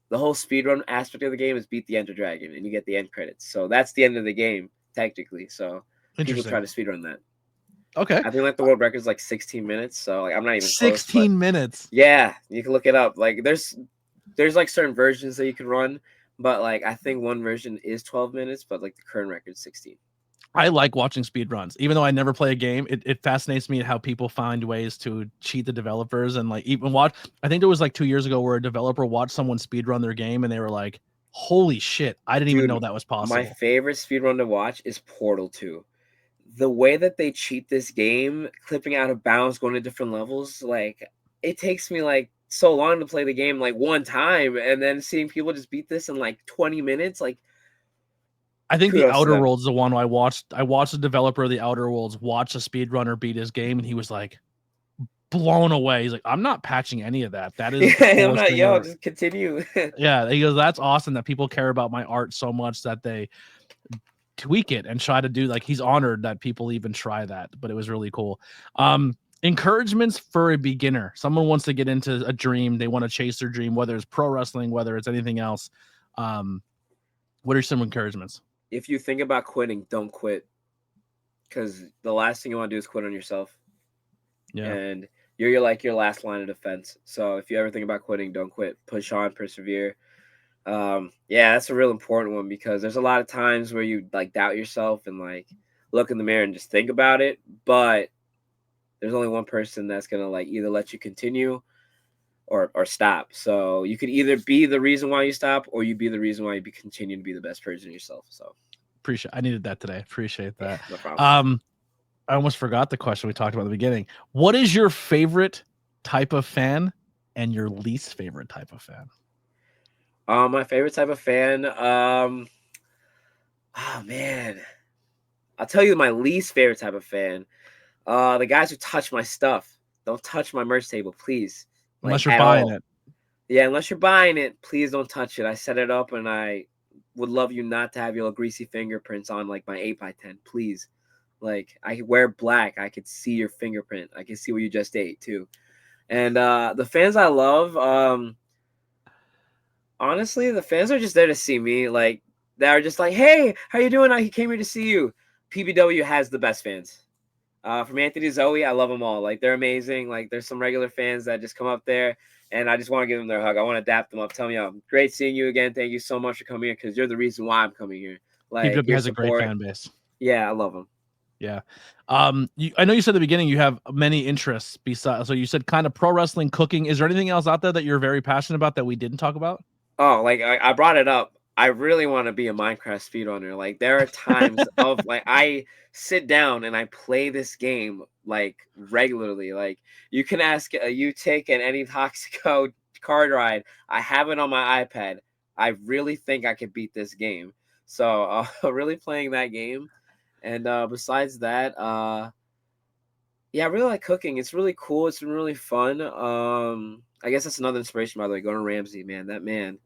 the whole speedrun aspect of the game is beat the Ender Dragon and you get the end credits. So that's the end of the game, technically. So people try to speedrun that. Okay. I think like the world record is like 16 minutes. So like I'm not even 16 minutes. Yeah, you can look it up. Like there's like certain versions that you can run, but like I think one version is 12 minutes, but like the current record is 16. I like watching speed runs, even though I never play a game. It fascinates me how people find ways to cheat the developers and like even watch. I think there was like 2 years ago where a developer watched someone speed run their game and they were like, "Holy shit! I didn't even know that was possible." My favorite speed run to watch is Portal 2. The way that they cheat this game, clipping out of bounds, going to different levels, like it takes me like so long to play the game like one time, and then seeing people just beat this in like 20 minutes, like. I think the Outer Worlds is the one I watched. I watched the developer of the Outer Worlds watch a speedrunner beat his game, and he was like blown away. He's like, "I'm not patching any of that. That is, I'm not. Just continue." Yeah, he goes, "That's awesome that people care about my art so much that they tweak it and try to do like." He's honored that people even try that, but it was really cool. Encouragements for a beginner. Someone wants to get into a dream. They want to chase their dream, whether it's pro wrestling, whether it's anything else. What are some encouragements? If you think about quitting, don't quit, because the last thing you want to do is quit on yourself. Yeah, and you're like your last line of defense. So if you ever think about quitting, don't quit. Push on, persevere. Yeah, that's a real important one, because there's a lot of times where you like doubt yourself and like look in the mirror and just think about it, but there's only one person that's gonna like either let you continue or stop. So you could either be the reason why you stop, or you be the reason why you continue to be the best version of yourself. So I needed that today. Appreciate that. No problem. I almost forgot the question we talked about at the beginning. What is your favorite type of fan and your least favorite type of fan? My favorite type of fan, oh man, I'll tell you my least favorite type of fan. The guys who touch my stuff. Don't touch my merch table, please. Unless you're buying it. Yeah, unless you're buying it, please don't touch it. I set it up, and I would love you not to have your greasy fingerprints on like my 8x10, please. Like, I wear black. I could see your fingerprint. I can see what you just ate too. And the fans I love, honestly, the fans are just there to see me. Like, they're just like, "Hey, how you doing? I came here to see you." PBW has the best fans. From Anthony to Zoe, I love them all. Like, they're amazing. Like, there's some regular fans that just come up there, and I just want to give them their hug. I want to dap them up, tell them, great seeing you again. Thank you so much for coming here, because you're the reason why I'm coming here. Like, PBW has a great fan base. Yeah, I love them. Yeah. I know you said at the beginning you have many interests besides. So you said kind of pro wrestling, cooking. Is there anything else out there that you're very passionate about that we didn't talk about? Oh, like I brought it up. I really want to be a Minecraft speedrunner. Like, there are times of like I sit down and I play this game like regularly. Like, you can ask you take an any Toxico card ride. I have it on my iPad. I really think I could beat this game. So really playing that game. And besides that, yeah, I really like cooking. It's really cool. It's been really fun. I guess that's another inspiration, by the way. Gordon Ramsay, man, that man.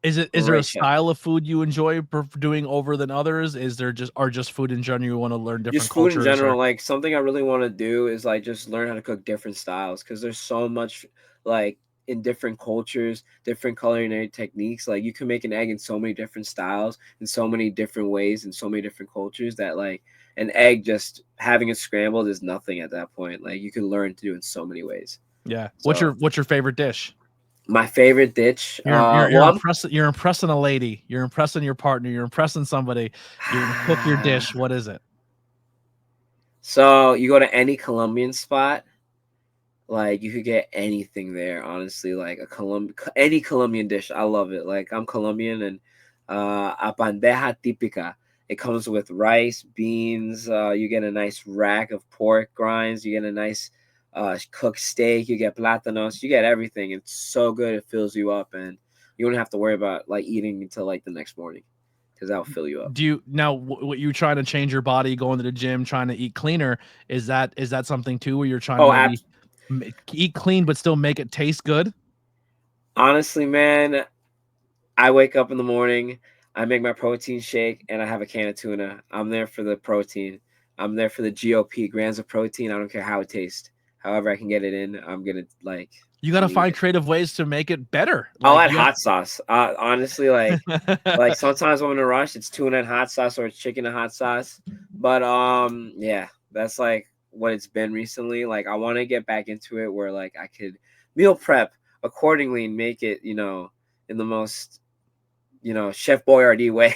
Is there a style of food you enjoy doing over than others? Is there just food in general you want to learn different just food cultures? In general, like something I really want to do is like just learn how to cook different styles, because there's so much like in different cultures, different culinary techniques. Like, you can make an egg in so many different styles, in so many different ways, in so many different cultures, that like an egg just having it scrambled is nothing at that point. Like, you can learn to do it in so many ways. Yeah. So, what's your favorite dish? My favorite dish. You're impressing a lady. You're impressing your partner. You're impressing somebody. You're gonna cook your dish. What is it? So you go to any Colombian spot, like you could get anything there. Honestly, like any Colombian dish, I love it. Like, I'm Colombian, and a bandeja típica. It comes with rice, beans. You get a nice rack of pork grinds. You get a nice cooked steak. You get plátanos. You get everything. It's so good. It fills you up, and you don't have to worry about like eating until like the next morning, because that'll fill you up. Do you now? What you trying to change your body, going to the gym, trying to eat cleaner? Is that something too, where you're trying to maybe eat clean but still make it taste good? Honestly, man, I wake up in the morning, I make my protein shake, and I have a can of tuna. I'm there for the protein. I'm there for the GOP, grams of protein. I don't care how it tastes. However I can get it in, I'm gonna like. You got to find creative ways to make it better. I'll add hot sauce. Honestly, like sometimes when I'm in a rush, it's tuna and hot sauce, or it's chicken and hot sauce. But yeah, that's like what it's been recently. Like I want to get back into it where like I could meal prep accordingly and make it, in the most, Chef Boyardee way.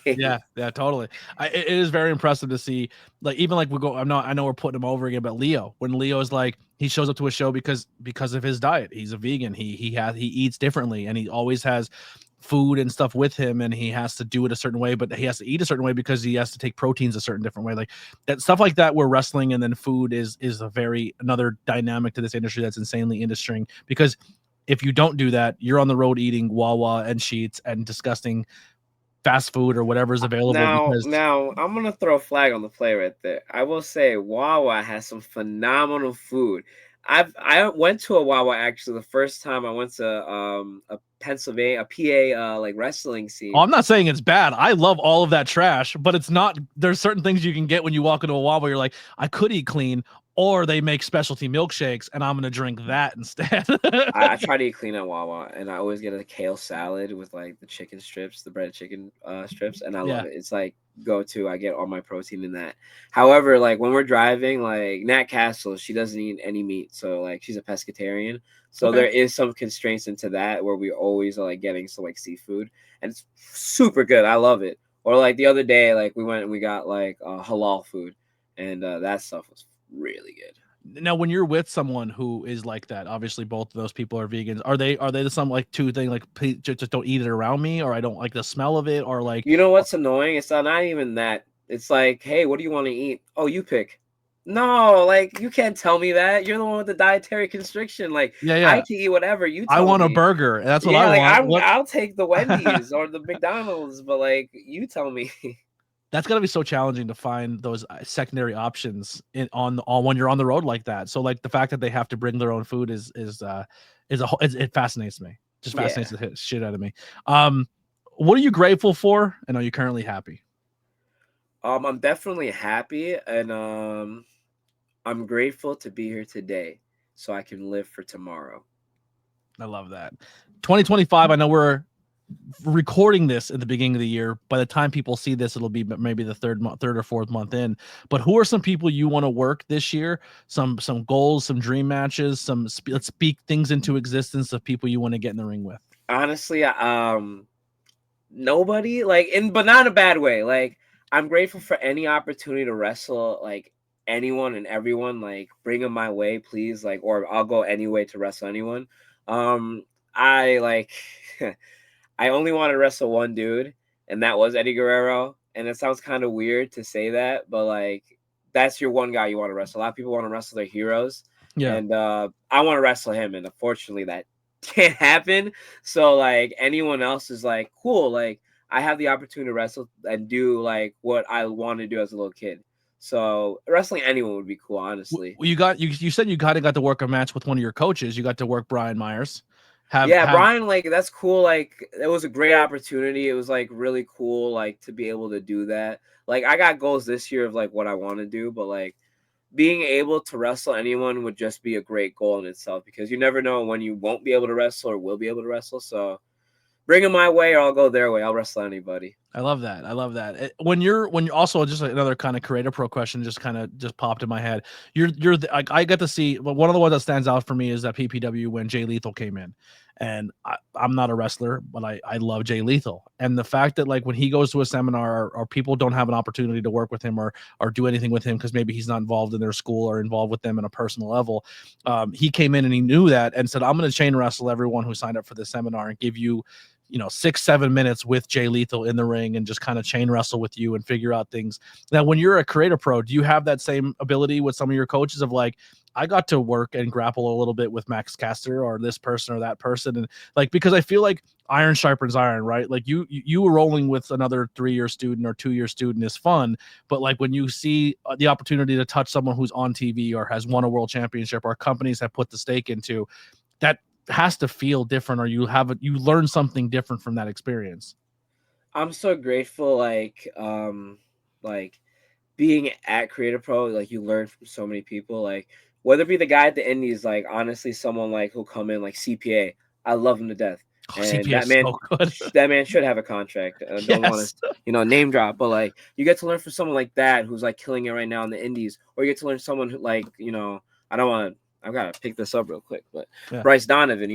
Yeah, totally. It is very impressive to see, like, even like I know we're putting him over again, but when Leo's like, he shows up to a show because of his diet. He's a vegan. He eats differently, and he always has food and stuff with him, and he has to do it a certain way, but he has to eat a certain way because he has to take proteins a certain different way. Like that stuff like that, where wrestling and then food is another dynamic to this industry that's insanely interesting, because if you don't do that, you're on the road eating Wawa and Sheets and disgusting fast food or whatever is available. Now I'm gonna throw a flag on the play right there. I will say Wawa has some phenomenal food. I went to a Wawa actually the first time I went to a Pennsylvania, a PA like wrestling scene. Oh, I'm not saying it's bad. I love all of that trash, but it's not. There's certain things you can get when you walk into a Wawa. You're like, I could eat clean, or they make specialty milkshakes, and I'm gonna drink that instead. I try to eat clean at Wawa, and I always get a kale salad with like the chicken strips, the breaded chicken strips, and I love it. It's like go to. I get all my protein in that. However, like when we're driving, like Nat Castle, she doesn't eat any meat, so like she's a pescatarian. So there is some constraints into that where we always are like getting some like seafood, and it's super good. I love it. Or like the other day, like we went and we got like halal food, and that stuff was really good. Now, when you're with someone who is like that, obviously both of those people are vegans. Are they the some like two thing like just don't eat it around me, or I don't like the smell of it, or like, you know what's annoying? It's not even that. It's like, hey, what do you want to eat? Oh, you pick. No, like you can't tell me that. You're the one with the dietary constriction. Like I can eat whatever you tell me. I want a burger. That's what I want. I'll take the Wendy's or the McDonald's, but like you tell me. That's gotta be so challenging to find those secondary options on when you're on the road like that. So like the fact that they have to bring their own food it fascinates me. Just fascinates the shit out of me. What are you grateful for, and are you currently happy? I'm definitely happy, and I'm grateful to be here today so I can live for tomorrow. I love that. 2025. I know we're recording this at the beginning of the year. By the time people see this, it'll be maybe the third or fourth month in. But who are some people you want to work this year? Some goals, some dream matches, let's speak things into existence of people you want to get in the ring with. Honestly, nobody, like, but not in a bad way. Like, I'm grateful for any opportunity to wrestle, like anyone and everyone. Like, bring them my way, please. Like, or I'll go any way to wrestle anyone. I like. I only want to wrestle one dude, and that was Eddie Guerrero. And it sounds kind of weird to say that, but like that's your one guy you want to wrestle. A lot of people want to wrestle their heroes. Yeah. And I want to wrestle him, and unfortunately that can't happen. So like anyone else is like, cool, like I have the opportunity to wrestle and do like what I wanted to do as a little kid. So wrestling anyone would be cool, honestly. Well, you said you kind of got to work a match with one of your coaches. You got to work Brian Myers. Brian, like that's cool. Like it was a great opportunity. It was like really cool, like to be able to do that. Like I got goals this year of like what I want to do, but like being able to wrestle anyone would just be a great goal in itself, because you never know when you won't be able to wrestle or will be able to wrestle. So bring them my way or I'll go their way. I'll wrestle anybody. I love that. When you're also, just another kind of creator pro question just popped in my head. I get to see, but one of the ones that stands out for me is that PPW when Jay Lethal came in, and I'm not a wrestler, but I love Jay Lethal, and the fact that like when he goes to a seminar or people don't have an opportunity to work with him or do anything with him because maybe he's not involved in their school or involved with them in a personal level, he came in and he knew that and said, I'm going to chain wrestle everyone who signed up for this seminar and give you 6-7 minutes with Jay Lethal in the ring and just kind of chain wrestle with you and figure out things. Now, when you're a creator pro, do you have that same ability with some of your coaches of like, I got to work and grapple a little bit with Max Caster or this person or that person? And like, because I feel like iron sharpens iron, right? Like you rolling with another 3-year student or 2-year student is fun. But like when you see the opportunity to touch someone who's on TV or has won a world championship or companies have put the stake into, that has to feel different, or you learn something different from that experience. I'm so grateful, like being at Creator Pro, like you learn from so many people, like whether it be the guy at the Indies, like honestly, someone like who'll come in like CPA, I love him to death, and CPA is so good. that man should have a contract. I don't want Yes. to, name drop, but like you get to learn from someone like that who's like killing it right now in the Indies, or you get to learn someone who like, I don't want to. I've got to pick this up real quick, but Yeah. Bryce Donovan,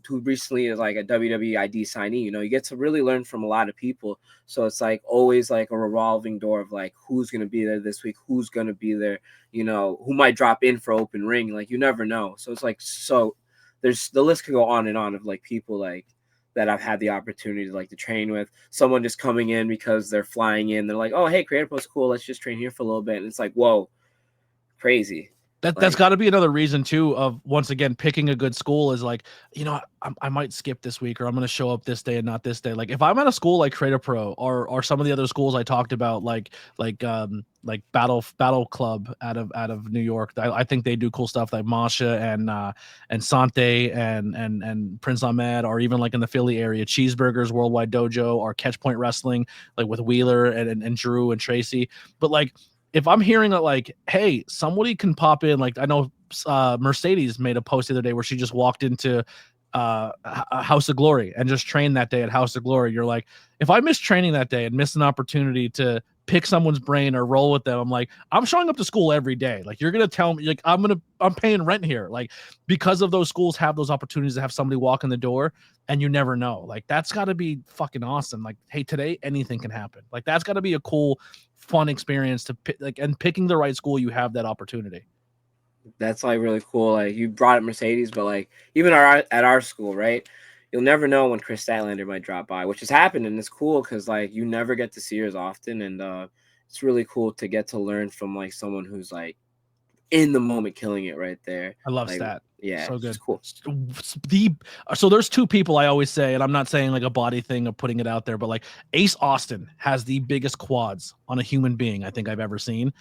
who recently is like a WWE ID signee, you get to really learn from a lot of people. So it's like always like a revolving door of like who's going to be there this week, who's going to be there, who might drop in for open ring. Like you never know. So it's like, there's the list could go on and on of like people like that I've had the opportunity to train with. Someone just coming in because they're flying in. They're like, oh, hey, Creator Pro's cool. Let's just train here for a little bit. And it's like, whoa, crazy. That's got to be another reason too of once again picking a good school is like, I might skip this week, or I'm going to show up this day and not this day. Like if I'm at a school like Creator Pro or some of the other schools I talked about, like Battle Club out of New York, I think they do cool stuff like Masha and Sante and Prince Ahmed, or even like in the Philly area, Cheeseburgers Worldwide Dojo or Catch Point Wrestling, like with Wheeler and Drew and Tracy. But like, if I'm hearing that, like, hey, somebody can pop in, like I know Mercedes made a post the other day where she just walked into House of Glory and just trained that day at House of Glory. You're like, if I miss training that day and miss an opportunity to pick someone's brain or roll with them, I'm like, I'm showing up to school every day. Like you're gonna tell me, like I'm paying rent here, like because of those schools have those opportunities to have somebody walk in the door, and you never know. Like that's got to be fucking awesome. Like, hey, today anything can happen. Like that's got to be a cool, fun experience to pick. Like, and picking the right school, you have that opportunity. That's like really cool. Like you brought up Mercedes, but like even at our school, right? You'll never know when Chris Statlander might drop by, which has happened, and it's cool because like you never get to see her as often, and it's really cool to get to learn from like someone who's like in the moment killing it right there. I love like, that. Yeah, So good. It's cool. So there's two people I always say, and I'm not saying like a body thing of putting it out there, but like Ace Austin has the biggest quads on a human being I think I've ever seen.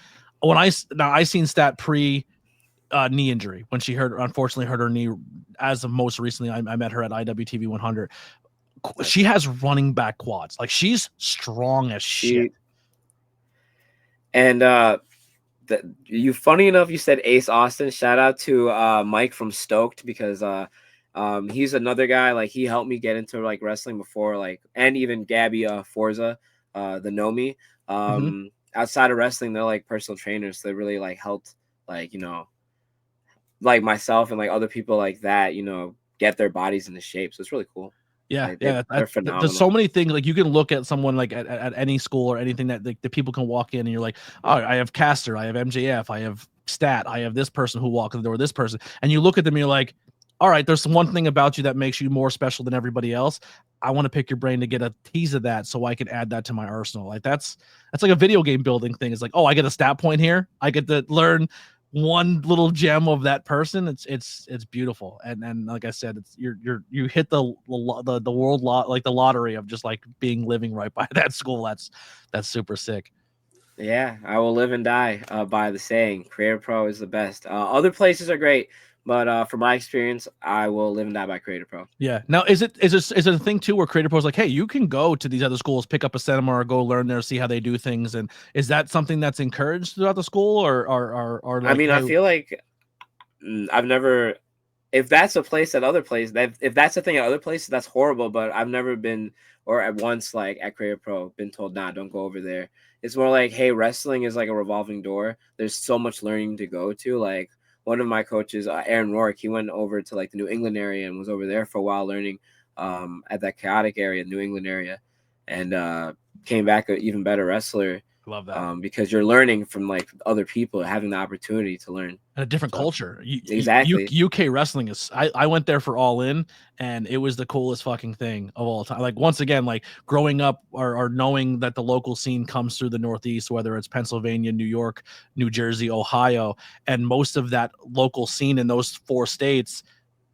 I seen Stat pre knee injury when she unfortunately hurt her knee. As of most recently, I met her at IWTV 100. She has running back quads. Like she's strong as shit. And funny enough, you said Ace Austin. Shout out to Mike from Stoked, because he's another guy. Like he helped me get into like wrestling before, like, and even Gabby Forza, the Nomi. Outside of wrestling, they're like personal trainers. So they really like helped, like, like myself and like other people like that, get their bodies into shape. So it's really cool. Yeah, like, they're phenomenal. There's so many things. Like you can look at someone like at any school or anything that like, the people can walk in and you're like, oh, I have Caster, I have MJF, I have Stat, I have this person who walked in the door, this person, and you look at them and you're like, all right, there's one thing about you that makes you more special than everybody else. I want to pick your brain to get a tease of that so I can add that to my arsenal. Like that's like a video game building thing. It's like, oh, I get a stat point here. I get to learn one little gem of that person. It's beautiful. And like I said, it's you hit the world lot, like the lottery of just like living right by that school. That's super sick. Yeah, I will live and die by the saying, Creator Pro is the best. Other places are great, but from my experience, I will live and die by Creator Pro. Yeah. Now, is it a thing too where Creator Pro is like, hey, you can go to these other schools, pick up a seminar, or go learn there, see how they do things, and is that something that's encouraged throughout the school, or like, I mean, I feel like I've never. If that's a place at other places, if that's a thing at other places, that's horrible. But I've never been, or at once, like at Creator Pro, been told, nah, don't go over there. It's more like, hey, wrestling is like a revolving door. There's so much learning to go to. Like one of my coaches, Aaron Rourke, he went over to like the New England area and was over there for a while learning at that chaotic area, New England area, and came back an even better wrestler. Love that. Because you're learning from like other people, having the opportunity to learn. A different culture. Exactly. UK wrestling is. I went there for All In, and it was the coolest fucking thing of all time. Like once again, like growing up or knowing that the local scene comes through the Northeast, whether it's Pennsylvania, New York, New Jersey, Ohio, and most of that local scene in those 4 states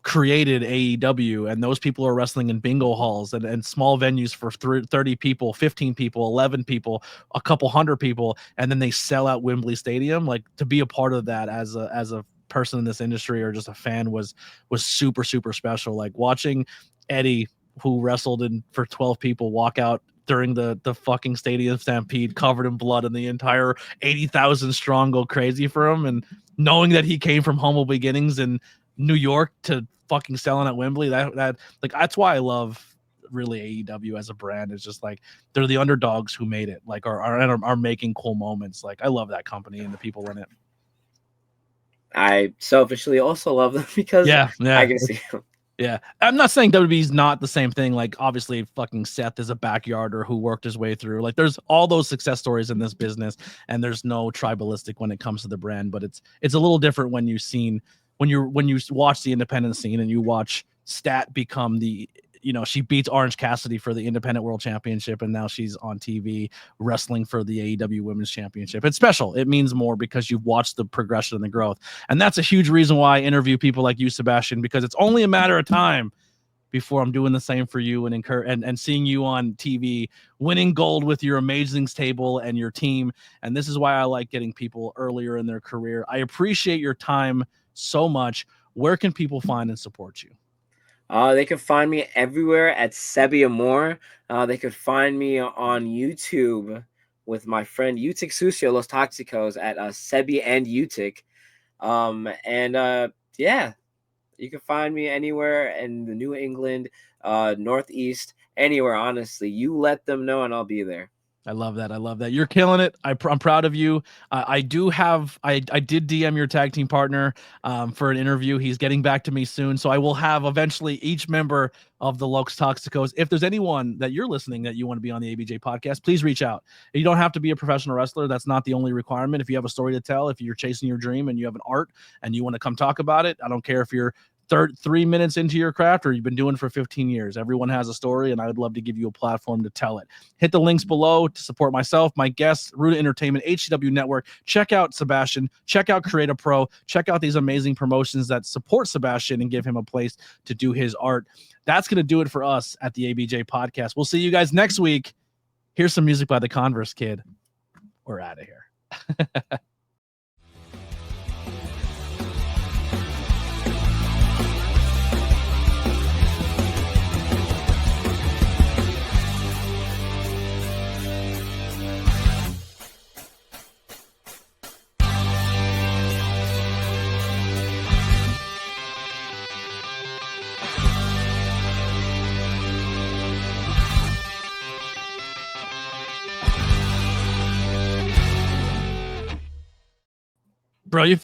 created AEW, and those people are wrestling in bingo halls and small venues for 30 people, 15 people, 11 people, a couple hundred people, and then they sell out Wembley Stadium. Like to be a part of that as a person in this industry or just a fan was super, super special. Like watching Eddie, who wrestled in for 12 people, walk out during the fucking stadium stampede covered in blood and the entire 80,000 strong go crazy for him, and knowing that he came from humble beginnings in New York to fucking selling at Wembley, that like that's why I love really AEW as a brand. It's just like they're the underdogs who made it, like are making cool moments. Like I love that company and the people in it. I selfishly also love them because I can see them. Yeah, I'm not saying WWE's not the same thing. Like obviously fucking Seth is a backyarder who worked his way through. Like there's all those success stories in this business, and there's no tribalistic when it comes to the brand, but it's a little different when when you watch the independent scene and you watch Stat become the, she beats Orange Cassidy for the Independent World Championship, and now she's on TV wrestling for the AEW Women's Championship. It's special. It means more because you've watched the progression and the growth. And that's a huge reason why I interview people like you, Sebastian, because it's only a matter of time before I'm doing the same for you and seeing you on TV winning gold with your Amazings table and your team. And this is why I like getting people earlier in their career. I appreciate your time so much. Where can people find and support you? They can find me everywhere at AMOR. They could find me on YouTube with my friend Utic Sucio Los Toxicos at Sebi and Utic. Yeah, you can find me anywhere in the New England, Northeast, anywhere, honestly. You let them know and I'll be there. I love that. I love that. You're killing it. I'm proud of you. I did DM your tag team partner for an interview. He's getting back to me soon. So I will have eventually each member of the Los Toxicos. If there's anyone that you're listening that you want to be on the ABJ podcast, please reach out. You don't have to be a professional wrestler. That's not the only requirement. If you have a story to tell, if you're chasing your dream and you have an art and you want to come talk about it, I don't care if you're 3 minutes into your craft or you've been doing it for 15 years. Everyone has a story, and I would love to give you a platform to tell it. Hit the links below to support myself, my guests, Ruda Entertainment, HTW Network. Check out Sebastian. Check out Creative Pro. Check out these amazing promotions that support Sebastian and give him a place to do his art. That's going to do it for us at the ABJ Podcast. We'll see you guys next week. Here's some music by the Converse Kid. We're out of here. Bro, you